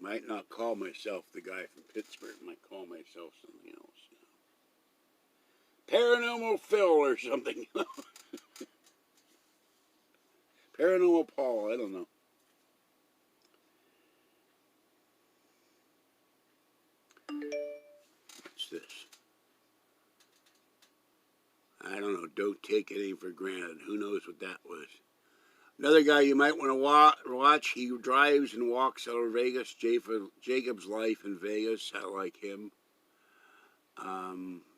S1: Might not call myself the guy from Pittsburgh. Might call myself something else. Paranormal Phil or something. Paranormal Paul. I don't know. What's this? I don't know. Don't take anything for granted. Who knows what that was? Another guy you might want to watch. He drives and walks out of Vegas. Jacob's Life in Vegas. I like him.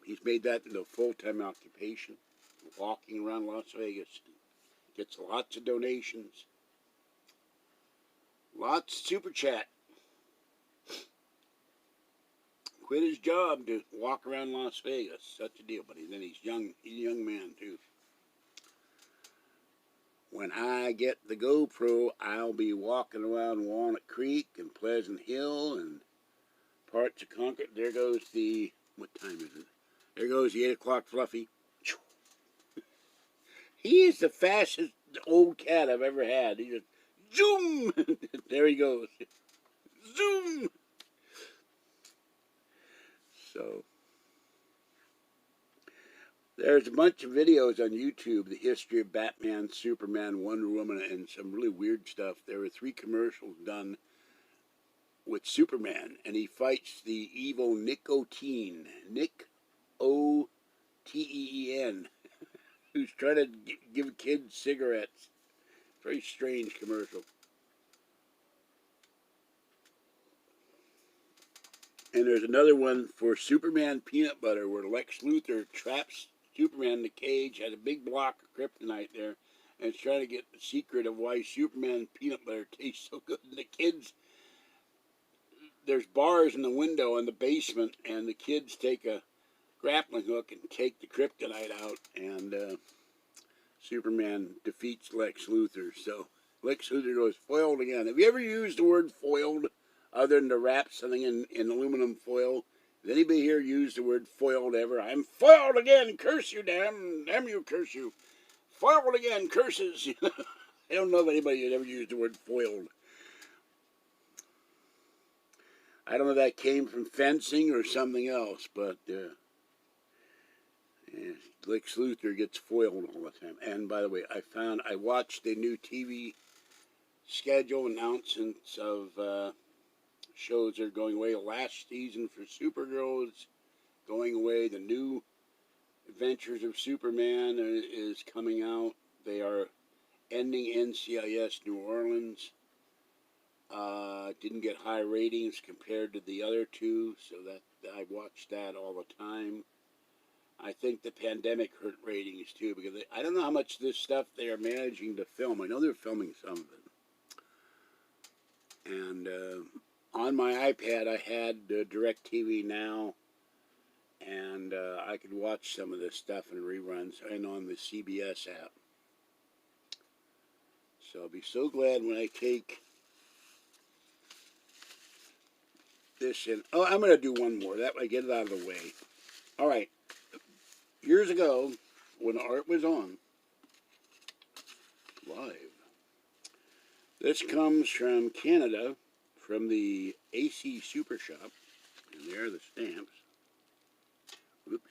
S1: He's made that into a full-time occupation. Walking around Las Vegas. Gets lots of donations. Lots of super chat. Quit his job to walk around Las Vegas. Such a deal. But then he's young. He's a young man, too. when I get the GoPro, I'll be walking around Walnut Creek and Pleasant Hill and parts of Concord. There goes the, what time is it? There goes the 8 o'clock Fluffy. He is the fastest old cat I've ever had. He just, zoom! There he goes. Zoom! So, there's a bunch of videos on YouTube, the history of Batman, Superman, Wonder Woman, and some really weird stuff. There were 3 commercials done with Superman, and he fights the evil Nicotine, Nick O-T-E-E-N, who's trying to give kids cigarettes. Very strange commercial. And there's another one for Superman Peanut Butter where Lex Luthor traps Superman in the cage, has a big block of kryptonite there, and is trying to get the secret of why Superman Peanut Butter tastes so good. And the kids, there's bars in the window in the basement, and the kids take a grappling hook and take the kryptonite out, and Superman defeats Lex Luthor. So Lex Luthor goes foiled again. Have you ever used the word foiled other than to wrap something in aluminum foil? Has anybody here used the word foiled ever? I'm foiled again, curse you, damn you, curse you. Foiled again, curses. I don't know if anybody has ever used the word foiled. I don't know if that came from fencing or something else, but Lex Luthor gets foiled all the time. And by the way, I watched the new TV schedule announcements of shows that are going away. Last season for Supergirl is going away. The new Adventures of Superman is coming out. They are ending NCIS New Orleans. Didn't get high ratings compared to the other 2, so that I watched that all the time. I think the pandemic hurt ratings too, because I don't know how much of this stuff they are managing to film. I know they're filming some of it. And on my iPad, I had DirecTV Now, and I could watch some of this stuff in reruns, and on the CBS app. So I'll be so glad when I take this in. Oh, I'm going to do one more. That way I get it out of the way. All right. Years ago, when Art was on live, this comes from Canada, from the AC Super Shop, and there are the stamps. Oops,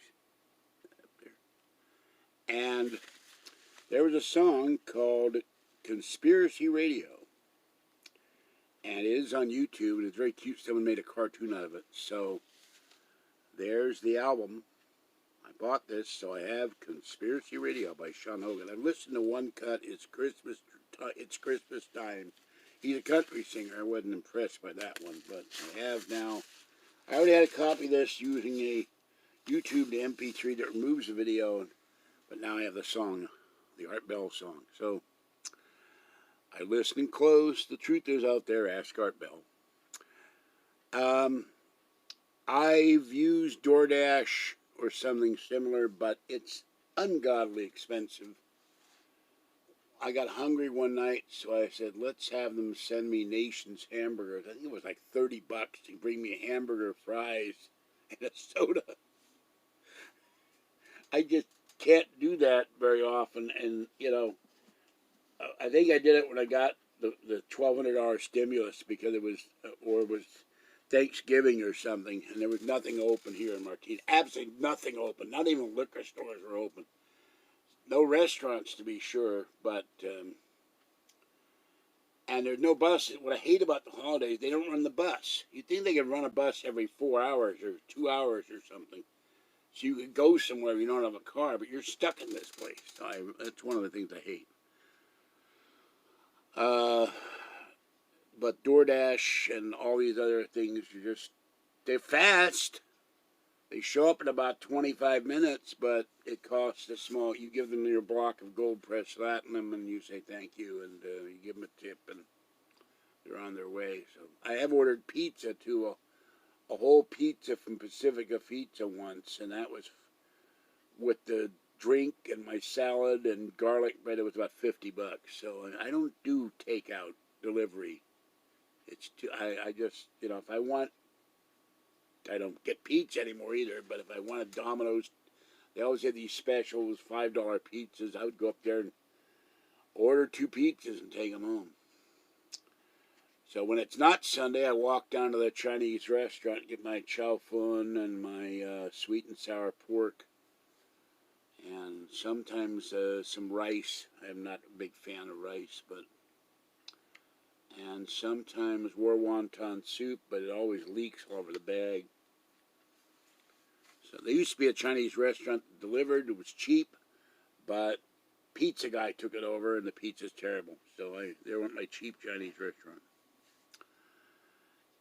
S1: up there. And there was a song called Conspiracy Radio, and it is on YouTube, and it's very cute. Someone made a cartoon out of it. So there's the album. I bought this, so I have Conspiracy Radio by Sean Hogan. I've listened to one cut. It's Christmas time. He's a country singer. I wasn't impressed by that one, but I have now. I already had a copy of this using a YouTube to MP3 that removes the video, but now I have the song, the Art Bell song. So I listened close. The truth is out there. Ask Art Bell. I've used DoorDash or something similar, but it's ungodly expensive. I got hungry one night, so I said, let's have them send me Nation's hamburgers. I think it was like $30 to bring me a hamburger, fries, and a soda. I just can't do that very often, and, I think I did it when I got the $1,200 stimulus, because it was Thanksgiving or something, and there was nothing open here in Martinez. Absolutely nothing open. Not even liquor stores were open. No restaurants, to be sure, but and there's no bus. What I hate about the holidays, they don't run the bus. You'd think they could run a bus every 4 hours or 2 hours or something, so you could go somewhere if you don't have a car, but you're stuck in this place. So that's one of the things I hate. But DoorDash and all these other things, they're fast. They show up in about 25 minutes, but it costs a small. You give them your block of gold pressed platinum, and you say thank you, and you give them a tip, and they're on their way. So I have ordered pizza too, a whole pizza from Pacifica Pizza once, and that was with the drink and my salad and garlic bread, it was about $50. So I don't do takeout delivery. It's too, I just, you know, if I want, I don't get pizza anymore either, but if I wanted Domino's, they always had these specials, $5 pizzas. I would go up there and order 2 pizzas and take them home. So when it's not Sunday, I walk down to the Chinese restaurant and get my chow fun and my sweet and sour pork. And sometimes some rice. I'm not a big fan of rice, but... And sometimes war wonton soup, but it always leaks all over the bag. So there used to be a Chinese restaurant that delivered. It was cheap, but pizza guy took it over, and the pizza's terrible. So they went my cheap Chinese restaurant.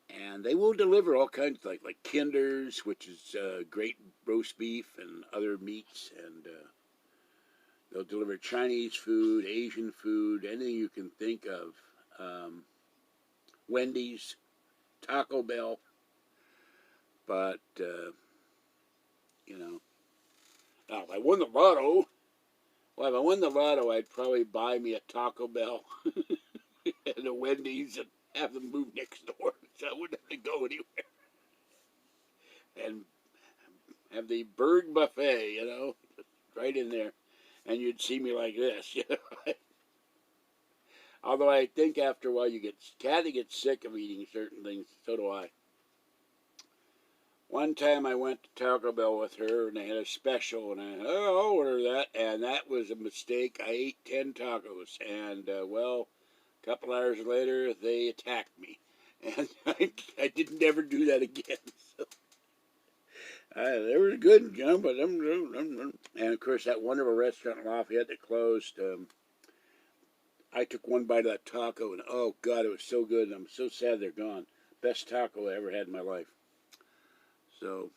S1: And they will deliver all kinds, like Kinder's, which is great roast beef and other meats. And they'll deliver Chinese food, Asian food, anything you can think of. Wendy's, Taco Bell. But, you know, now if I won the lotto, I'd probably buy me a Taco Bell and a Wendy's and have them move next door, so I wouldn't have to go anywhere. And have the Berg buffet, you know, right in there, and you'd see me like this, you know. Although I think after a while Kathy gets sick of eating certain things, so do I. One time I went to Taco Bell with her, and they had a special, and I'll order that, and that was a mistake. I ate 10 tacos, and, well, a couple hours later, they attacked me, and I didn't ever do that again. So, they were good, you know, but and of course that wonderful restaurant in Lafayette that closed. I took one bite of that taco, and oh God, it was so good. And I'm so sad they're gone. Best taco I ever had in my life. So,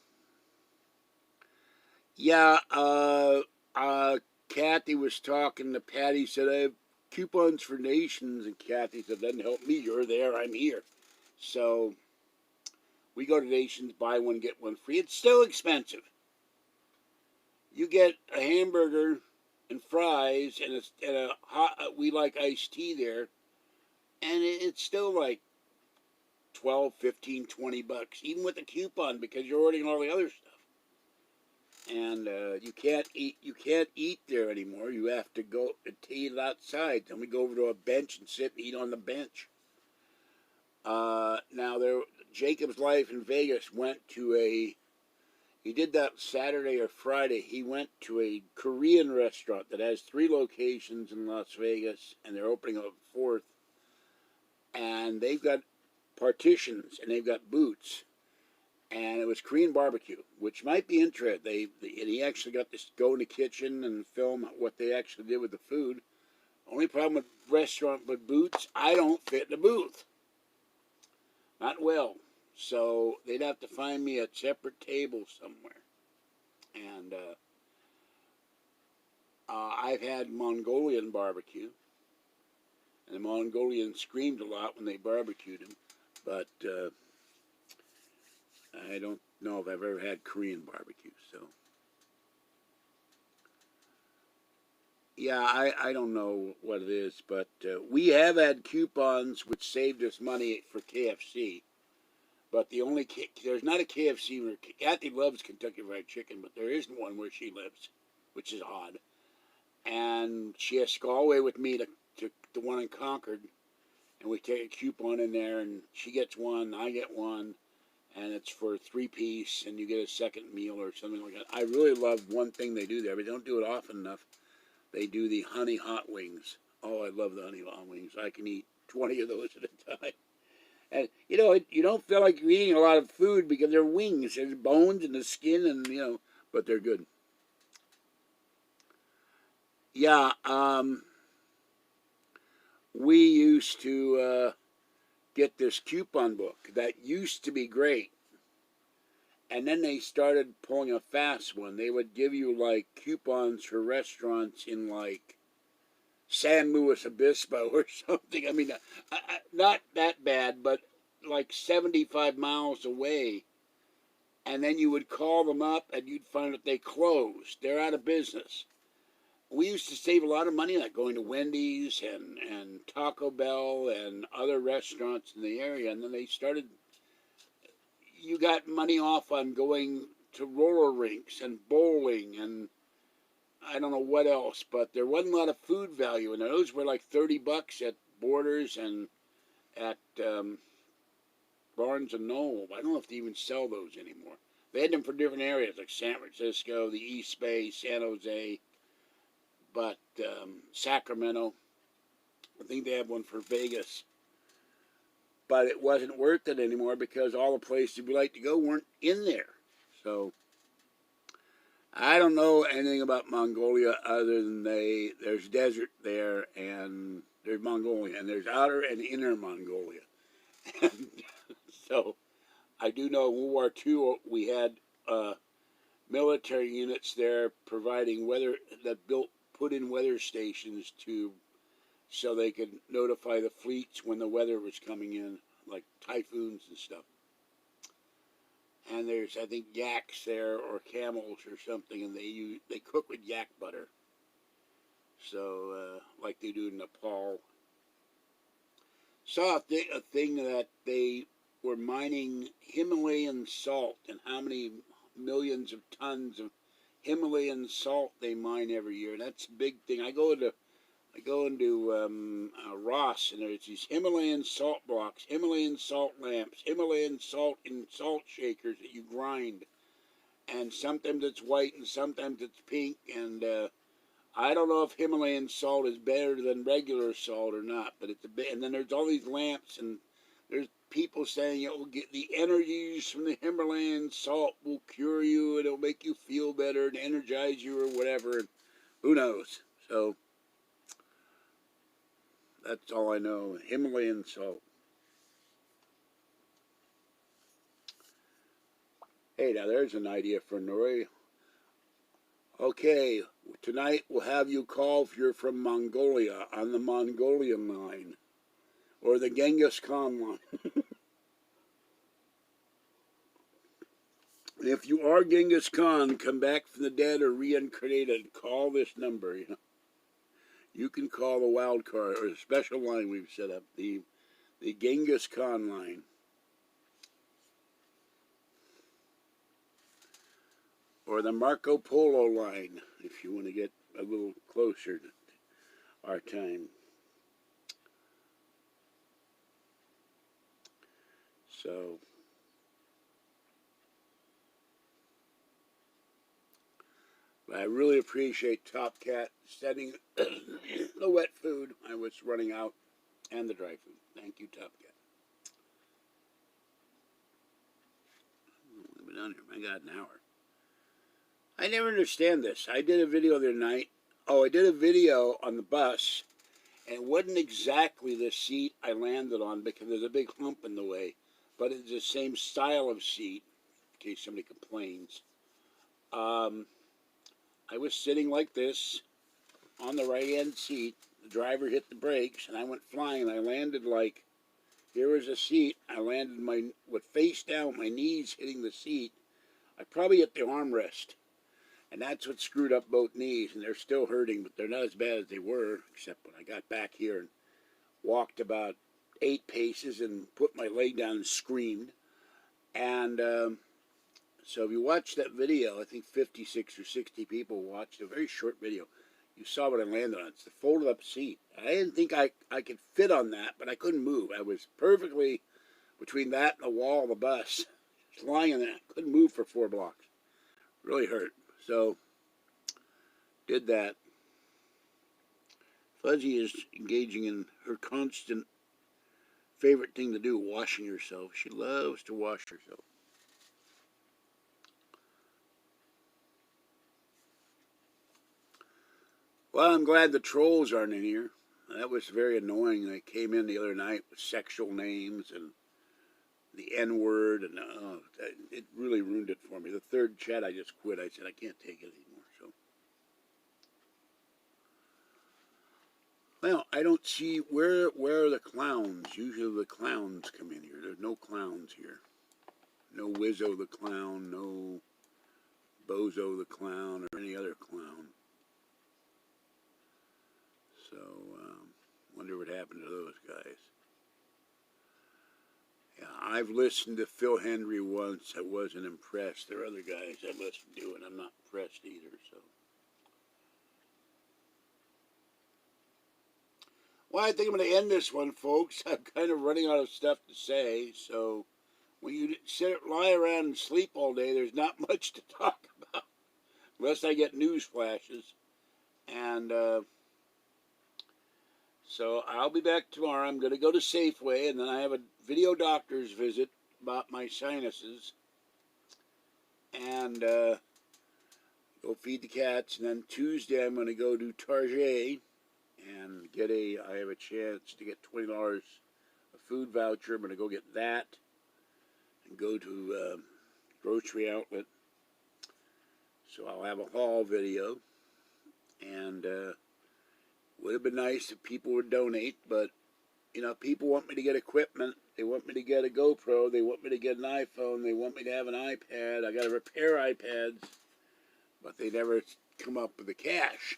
S1: yeah, Kathy was talking to Patty, said I have coupons for Nations, and Kathy said, doesn't help me, you're there, I'm here. So we go to Nations, buy one, get one free. It's still expensive. You get a hamburger and fries and a hot, we like iced tea there, and it's still like 12, 15, 20 bucks, even with a coupon, because you're ordering all the other stuff. And you can't eat there anymore. You have to go and eat outside. Then we go over to a bench and sit and eat on the bench. Now Jacob's Life in Vegas went to he did that Saturday or Friday. He went to a Korean restaurant that has 3 locations in Las Vegas, and they're opening a 4th. And they've got partitions, and they've got booths. And it was Korean barbecue, which might be interesting. And he actually got to go in the kitchen and film what they actually did with the food. Only problem with restaurant with booths, I don't fit in the booth. Not well. So they'd have to find me a separate table somewhere. And I've had Mongolian barbecue. And the Mongolians screamed a lot when they barbecued him. But I don't know if I've ever had Korean barbecue. So, yeah, I don't know what it is. But we have had coupons which saved us money for KFC. But there's not a KFC where Kathy loves Kentucky Fried Chicken, but there isn't one where she lives, which is odd. And she has to go all the way with me to the one in Concord, and we take a coupon in there, and she gets one, I get one, and it's for 3-piece, and you get a second meal or something like that. I really love one thing they do there, but they don't do it often enough. They do the honey hot wings. Oh, I love the honey hot wings. I can eat 20 of those at a time. And, you know, you don't feel like you're eating a lot of food because they're wings. There's bones and the skin, and, you know, but they're good. Yeah, we used to get this coupon book that used to be great. And then they started pulling a fast one. They would give you, like, coupons for restaurants in, like, San Luis Obispo or something. I mean, not that bad, but like 75 miles away. And then you would call them up and you'd find that they closed. They're out of business. we used to save a lot of money, like going to Wendy's and Taco Bell and other restaurants in the area. And then they started, you got money off on going to roller rinks and bowling and I don't know what else, but there wasn't a lot of food value. And those were like $30 at Borders and at Barnes and Noble. I don't know if they even sell those anymore. They had them for different areas like San Francisco, the East Bay, San Jose, but Sacramento. I think they have one for Vegas. But it wasn't worth it anymore because all the places we like to go weren't in there. So I don't know anything about Mongolia other than there's desert there and there's Mongolia and there's outer and inner Mongolia. So I do know in World War II we had military units there providing weather that put in weather stations so they could notify the fleets when the weather was coming in, like typhoons and stuff. And there's, I think, yaks there or camels or something, and they cook with yak butter. So, like they do in Nepal. Saw a thing that they were mining Himalayan salt, and how many millions of tons of Himalayan salt they mine every year. That's a big thing. I go into Ross, and there's these Himalayan salt blocks, Himalayan salt lamps, Himalayan salt in salt shakers that you grind. And sometimes it's white and sometimes it's pink. And I don't know if Himalayan salt is better than regular salt or not. But it's a bit. And then there's all these lamps, and there's people saying you'll get the energies from the Himalayan salt will cure you and it'll make you feel better and energize you or whatever. And who knows? So that's all I know. Himalayan salt. Hey, now there's an idea for Nuri. Okay, tonight we'll have you call if you're from Mongolia on the Mongolian line or the Genghis Khan line. If you are Genghis Khan, come back from the dead or reincarnated, call this number. You can call the wild card or the special line we've set up, the Genghis Khan line. Or the Marco Polo line, if you want to get a little closer to our time. So, I really appreciate Top Cat setting the wet food. I was running out, and the dry food. Thank you, Top Cat. We've been down here. I got an hour. I never understand this. I did a video the other night. Oh, I did a video on the bus, and it wasn't exactly the seat I landed on because there's a big hump in the way, but it's the same style of seat, in case somebody complains. I was sitting like this on the right-hand seat. The driver hit the brakes, and I went flying. I landed like, here was a seat. I landed with face down, my knees hitting the seat. I probably hit the armrest. And that's what screwed up both knees, and they're still hurting, but they're not as bad as they were, except when I got back here and walked about 8 paces and put my leg down and screamed. And so if you watch that video, I think 56 or 60 people watched a very short video. You saw what I landed on. It's the folded up seat. I didn't think I could fit on that, but I couldn't move. I was perfectly between that and the wall of the bus. Just lying in that. Couldn't move for 4 blocks. Really hurt. So, did that. Fuzzy is engaging in her constant favorite thing to do, washing herself. She loves to wash herself. Well, I'm glad the trolls aren't in here. That was very annoying. They came in the other night with sexual names and the N-word, and it really ruined it for me. The third chat, I just quit. I said, I can't take it anymore. So, well, I don't see, where are the clowns? Usually the clowns come in here. There's no clowns here. No Wizzo the clown, no Bozo the clown, or any other clown. So, wonder what happened to those guys. Yeah, I've listened to Phil Hendry once. I wasn't impressed. There are other guys I listened to, and I'm not impressed either. So, well, I think I'm going to end this one, folks. I'm kind of running out of stuff to say. So, when you lie around and sleep all day, there's not much to talk about, unless I get news flashes. And so I'll be back tomorrow. I'm going to go to Safeway, and then I have a video doctor's visit about my sinuses. And go feed the cats. And then Tuesday, I'm going to go to Target and I have a chance to get $20 a food voucher. I'm going to go get that and go to grocery outlet. So I'll have a haul video. And would have been nice if people would donate, but you know, people want me to get equipment. They want me to get a GoPro. They want me to get an iPhone. They want me to have an iPad. I got to repair iPads, but they never come up with the cash,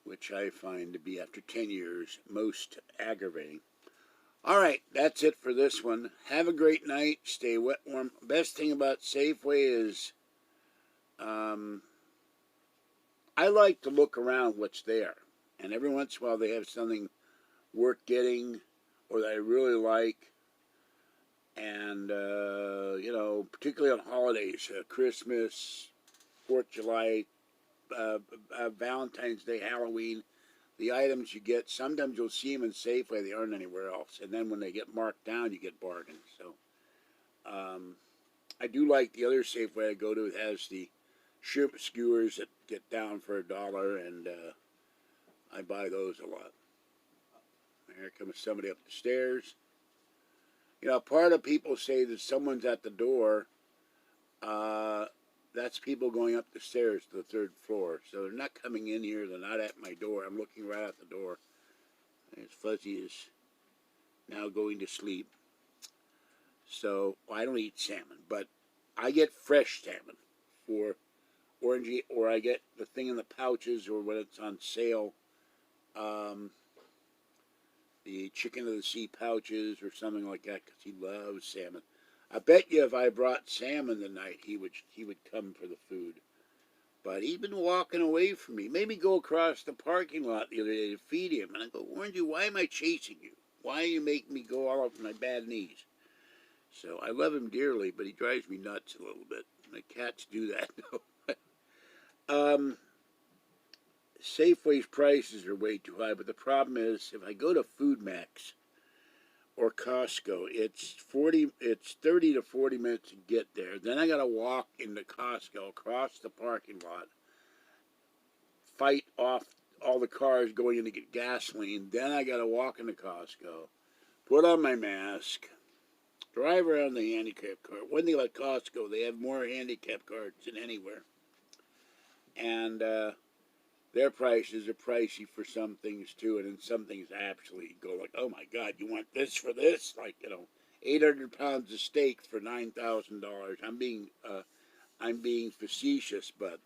S1: which I find to be, after 10 years, most aggravating. All right, that's it for this one. Have a great night. Stay wet, warm. Best thing about Safeway is I like to look around what's there. And every once in a while they have something worth getting or that I really like. And, you know, particularly on holidays, Christmas, 4th of July, Valentine's Day, Halloween, the items you get, sometimes you'll see them in Safeway, they aren't anywhere else. And then when they get marked down, you get bargains. So, I do like the other Safeway I go to. It has the shrimp skewers that get down for $1, and I buy those a lot. Here comes somebody up the stairs. You know, part of people say that someone's at the door. That's people going up the stairs to the 3rd floor. So they're not coming in here. They're not at my door. I'm looking right at the door. As Fuzzy is now going to sleep. So I don't eat salmon, but I get fresh salmon for orangey, or I get the thing in the pouches, or when it's on sale, the chicken of the sea pouches or something like that, because he loves salmon. I bet you if I brought salmon tonight, he would come for the food. But he's been walking away from me. Maybe go across the parking lot the other day to feed him. And I go, Orangey, why am I chasing you? Why are you making me go all up my bad knees? So I love him dearly, but he drives me nuts a little bit. My cats do that, though. Safeway's prices are way too high, but the problem is if I go to Food Max or Costco, it's 30 to 40 minutes to get there. Then I got to walk into Costco, across the parking lot, fight off all the cars going in to get gasoline. Then I got to walk into Costco, put on my mask, drive around the handicap cart. One thing about Costco, they have more handicap carts than anywhere. And their prices are pricey for some things too, and then some things actually go like, oh my God, you want this for this? Like, you know, 800 pounds of steak for $9,000. I'm being facetious, but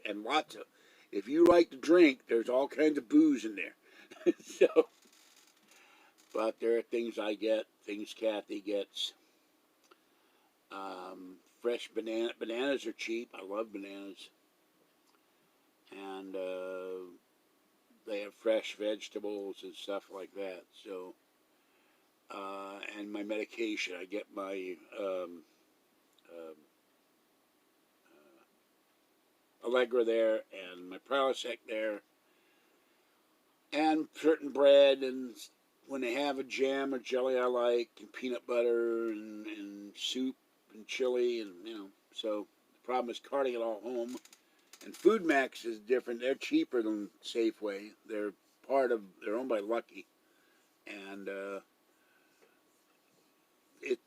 S1: and lots of. If you like to drink, there's all kinds of booze in there. So, but there are things I get, things Kathy gets. Fresh bananas are cheap. I love bananas. And they have fresh vegetables and stuff like that. So, and my medication, I get my Allegra there, and my Prilosec there, and certain bread, and when they have a jam or jelly I like, and peanut butter, and soup, and chili, and, you know, so the problem is carting it all home. And Food Max is different. They're cheaper than Safeway. They're owned by Lucky. And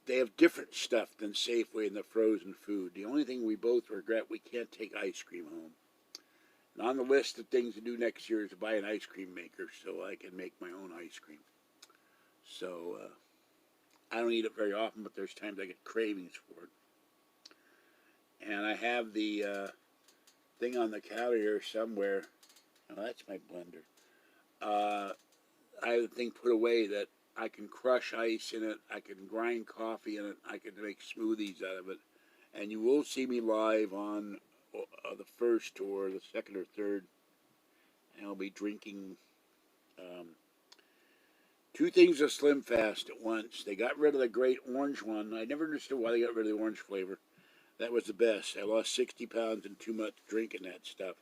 S1: they have different stuff than Safeway in the frozen food. The only thing we both regret, we can't take ice cream home. And on the list of things to do next year is to buy an ice cream maker so I can make my own ice cream. So I don't eat it very often, but there's times I get cravings for it. And I have the thing on the counter here somewhere.
S2: Oh, that's my blender. I have a thing put away that I can crush ice in it. I can grind coffee in it. I can make smoothies out of it. And you will see me live on the 1st or the 2nd or 3rd. And I'll be drinking 2 things of Slim Fast at once. They got rid of the great orange one. I never understood why they got rid of the orange flavor. That was the best. I lost 60 pounds in 2 months drinking that stuff.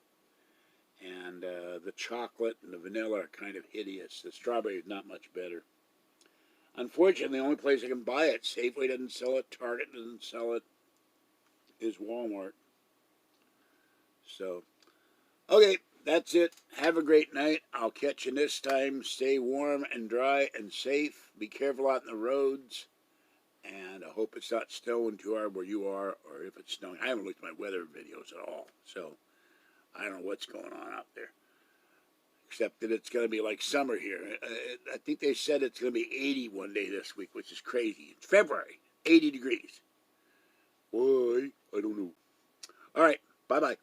S2: And the chocolate and the vanilla are kind of hideous. The strawberry is not much better. Unfortunately, the only place I can buy it, Safeway doesn't sell it, Target doesn't sell it, is Walmart. So, okay, that's it. Have a great night. I'll catch you this time. Stay warm and dry and safe. Be careful out in the roads. And I hope it's not snowing too hard where you are, or if it's snowing. I haven't looked at my weather videos at all, so I don't know what's going on out there. Except that it's going to be like summer here. I think they said it's going to be 80 one day this week, which is crazy. It's February, 80 degrees. Why? I don't know. All right, bye-bye.